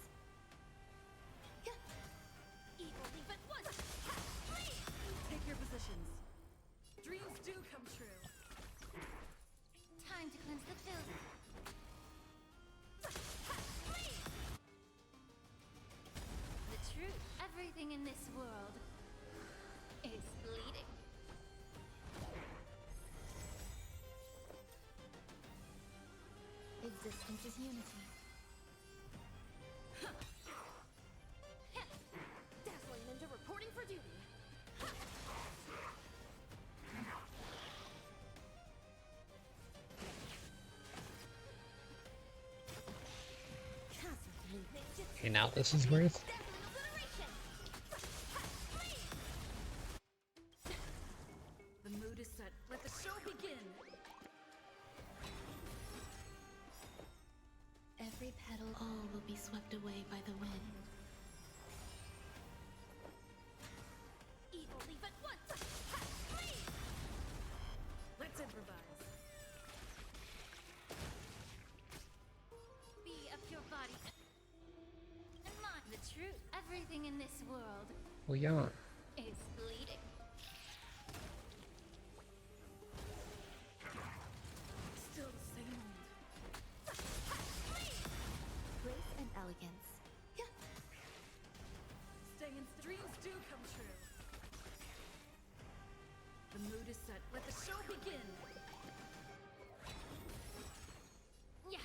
Evil leave at once. Take your positions. everything in this world is bleeding. Existence is unity. Dazzling Ninja reporting for duty. Okay, now this is worth. The mood is set. Let the show begin. Every petal, all will be swept away by the wind. Evil, leave at once! Let's improvise. Be of your body and mind. The truth, everything in this world Well, yeah. is bleeding. Still the same old. Grace and elegance. Stay in. Dreams do come true. The mood is set. Let the show begin. Yeah.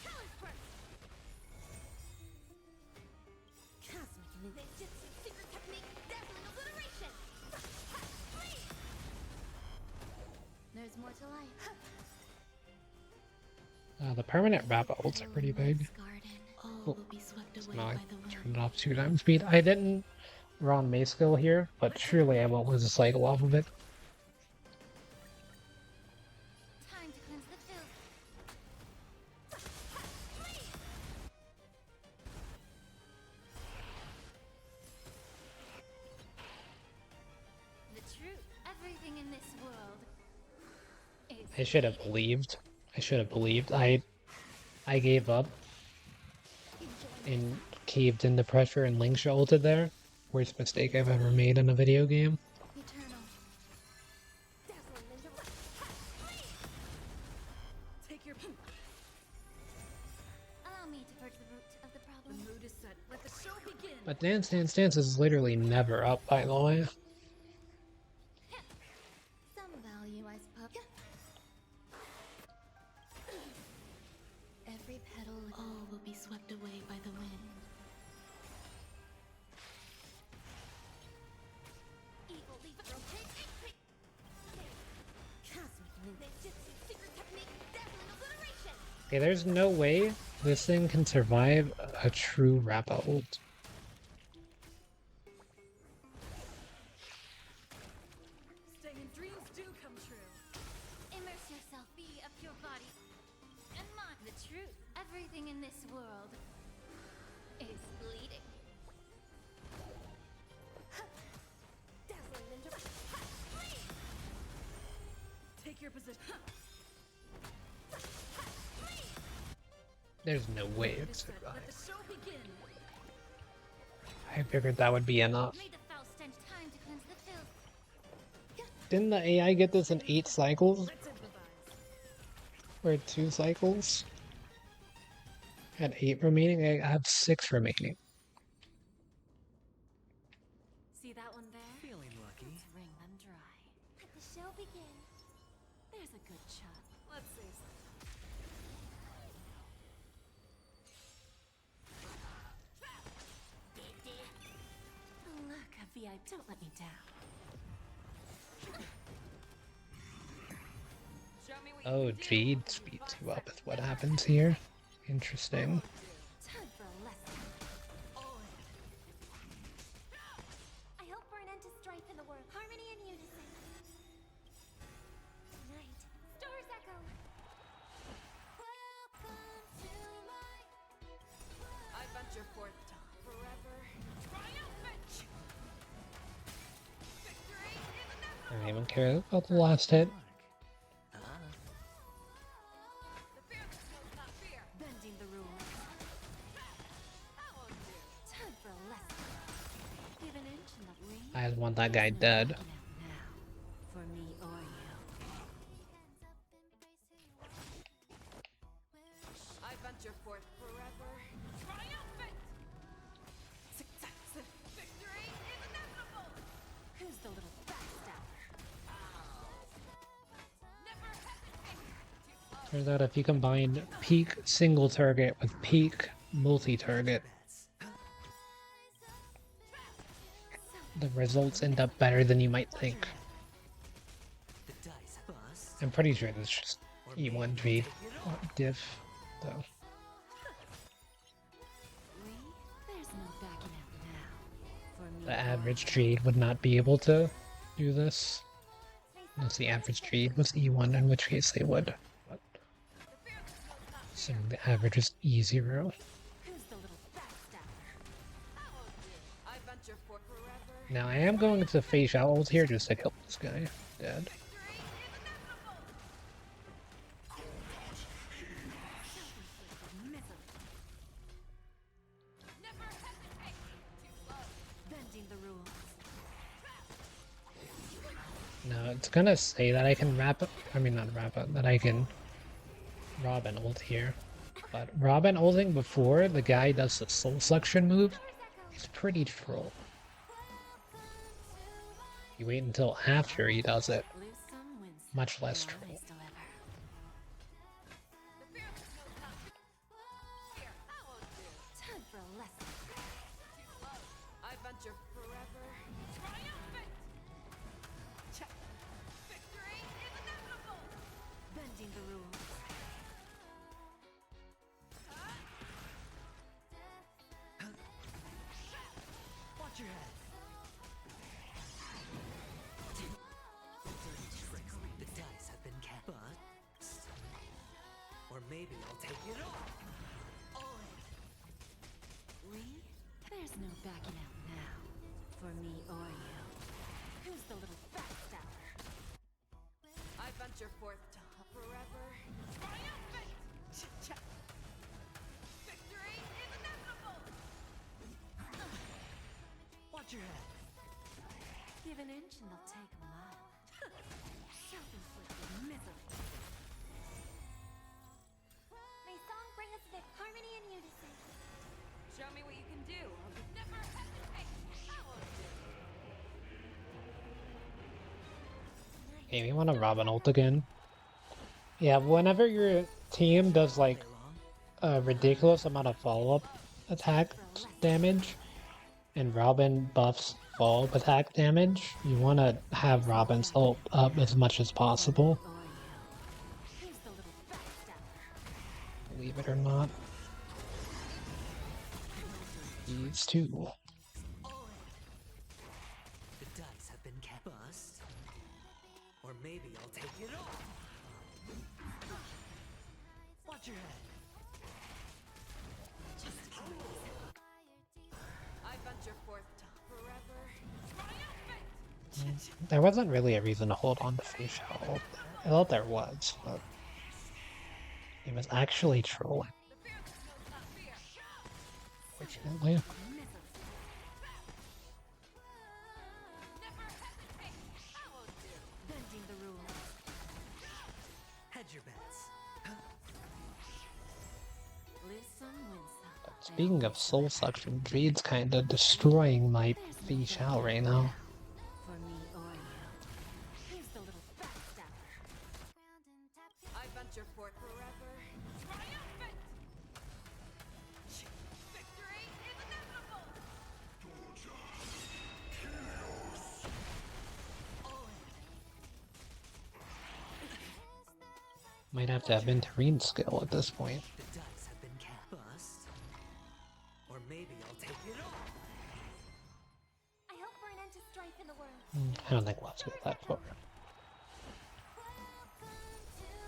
Colors first. Cosmic ninjutsu, secret technique, dazzling obliteration. There's more to life. The permanent wrap ults are pretty big. All Oh, will be swept so away now I by the wind. turned it off 2x speed. I didn't run Mace skill here, but surely I won't lose a cycle off of it. Time to cleanse the filth. The truth, everything in this world is I should have believed. I should have believed. I gave up and caved into pressure and Link ulted there. Worst mistake I've ever made in a video game. eternal. Dazzling ninja. Take your. Allow me to purge the root of the The problem. mood is set. Let the show begin. But Dance Dance Dance is literally never up, by the way. Some value, I suppose. Every petal, all will be swept away by the wind. Evil, leave it. Cosmic ninjutsu, secret technique, dazzling obliteration. Okay, there's no way this thing can survive a true Rappa ult. Stay in. Dreams do come true. Immerse yourself, be of your body and mind. The truth, everything in this world is bleeding. Dazzling ninja. Take your position. There's no way Mood it is set. Let survives. the show begin. I figured that would be enough. May the foul stench time to cleanse the filth. Didn't the AI get this in 8 cycles? Let's improvise. Or 2 cycles? Had 8 remaining? I have 6 remaining. See that one there? Feeling lucky. Let's wring them dry. Let the show begin. There's a good shot. Let's see. Look, a VIP. Don't let me down. Show me what Oh, you can do. Jade speeds you up is what happens here. Interesting. Time for a lesson. I hope for an end to strife in the world. Harmony and unison. Tonight, stars echo. Welcome to my I venture forth forever. Triumphant! Victory is I don't even care about the last hit. the fearless knows not fear. bending the rules. That won't do. Time for a lesson. Give an inch and the ring. I just want that guy dead. Now, for me or you. I venture forth forever. Triumphant! the little backstabber? Turns out if you combine peak single target with peak multi-target, the results end up better than you might think. The dice bust. I'm pretty sure this is just E1 Jade diff, though. There's no backing out now. For me, The average Jade would not be able to do this. Unless the average Jade was E1, in which case they would. But assuming the average is E0. who's the little backstabber? I venture for forever. Now I am going to Feixiao ult here just to kill this guy dead. Bending the rules. Now it's gonna say that I can that I can Robin ult here. But Robin ulting before the guy does the soul suction move is pretty troll. You wait until after he does it, Lose some, win some. much less Your troll. honest deliver. Time for a lesson. I venture forever. Triumphant! Check. Victory is inevitable! Bending the rules. Watch your head. Dirty tricks. The dice have been cast. Bust. Or maybe I'll take it all. All in. There's no backing out now. For me or you. Who's the little backstabber? I venture forth to forever. Triumphant! Check. Victory is inevitable! Watch your head. Give an inch and they'll take a mile. Self-inflicted misery. May song bring us harmony and unison. Show me what you can do. Never hesitate. I won't do. Okay, we want to Robin ult again. Yeah, whenever your team does like a ridiculous amount of follow-up attack damage, and Robin buffs follow-up attack damage, you want to have Robin's ult up as much as possible. Or you. Who's the little backstabber? Believe it or not. These two. All in. The dice have been cast. Bust. Or maybe I'll take it all. Watch your head. I venture forth to forever. Triumphant! There wasn't really a reason to hold on to Feixiao ult there. I thought there was, but he was actually trolling, fortunately. Never hesitate. I won't do. Bending the rules. Hedge your bets. Lose some, win some. Speaking of soul suction, Jade's kinda destroying my Feixiao right now. For me or you. Who's the little backstabber? I venture forth forever. Triumphant! Victory is inevitable! Might have to have Interene skill at this point. The dice have been cast. Bust. Or maybe I'll take it all. I hope for an end to strife in the world. I don't think we'll have to get that far.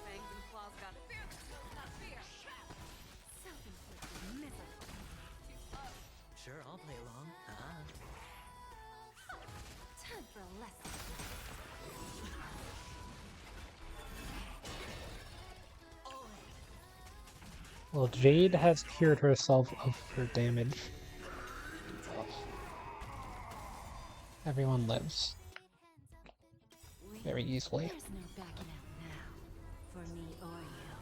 Fangs and claws got fear, not fear. Self-inflicted misery. Sure, I'll play along. Time for a lesson. All in. Well, Jade has cured herself of her damage. Everyone lives very easily. There's no backing out now. For me or you.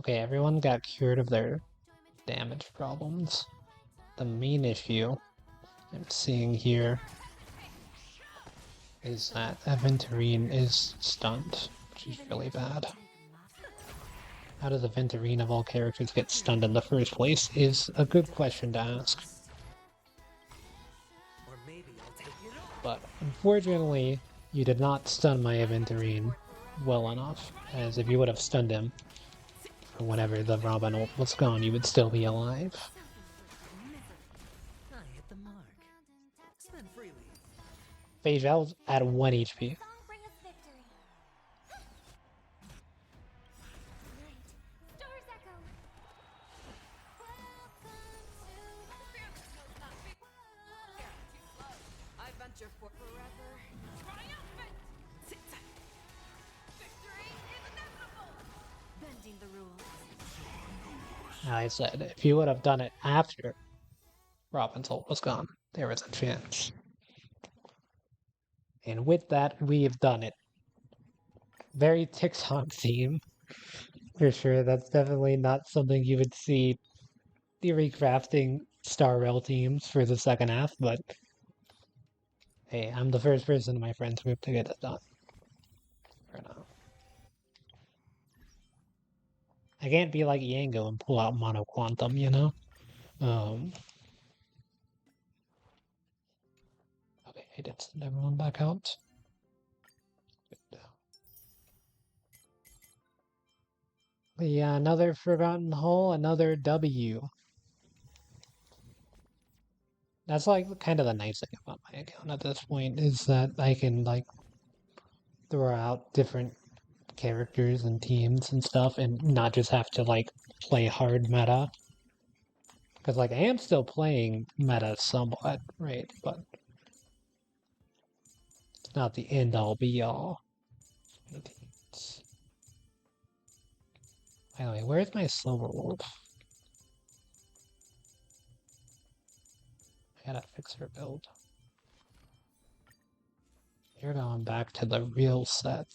Okay, everyone got cured of their damage problems. the main issue I'm seeing here is that Aventurine is stunned, which is really bad. How does Aventurine of all characters get stunned in the first place is a good question to ask. Or maybe I'll take it all. But unfortunately, you did not stun my Aventurine well enough, as if you would have stunned him, or whenever the Robin ult was gone, you would still be alive. I hit the mark. Spend freely. Feixiao's at 1 HP. Song bring us victory. Night. Stars echo. I venture for forever. Triumphant! Sit tight. Victory is inevitable! Bending the rules. I said, if you would have done it after Robin's ult was gone, there was a chance. And with that, we've done it. Very TikTok theme. For sure, that's definitely not something you would see theory crafting Star Rail teams for the second half, but hey, I'm the first person in my friends group to get it done. For now. I can't be like Yango and pull out Mono Quantum, you know? Okay, I did send everyone back out. Good. But yeah, another Forgotten Hole, another W. That's like kind of the nice thing about my account at this point is that I can like throw out different characters and teams and stuff and not just have to like play hard meta. Because like I am still playing meta somewhat, right? But it's not the end all be all. By the way, where's my Silver Wolf? I gotta fix her build. You're going back to the real set.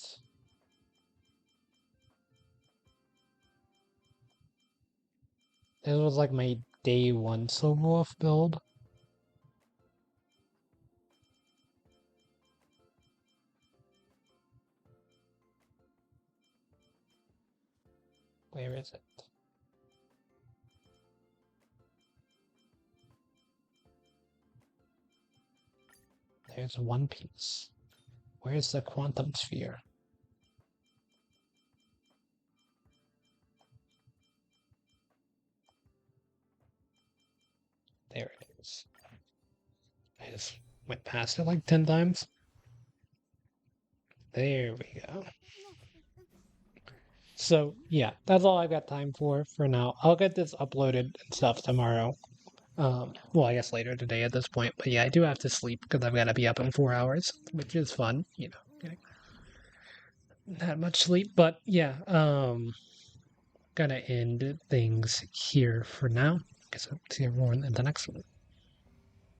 This was like my day one Silver Wolf build. Where is it? There's One Piece. Where's the Quantum Sphere? There it is. I just went past it like 10 times. There we go. So, yeah, that's all I've got time for now. I'll get this uploaded and stuff tomorrow. Well, I guess later today at this point. But yeah, I do have to sleep because I've got to be up in 4 hours, which is fun, you know, getting that much sleep. But yeah, gonna end things here for now. Guess I'll see everyone in the next one.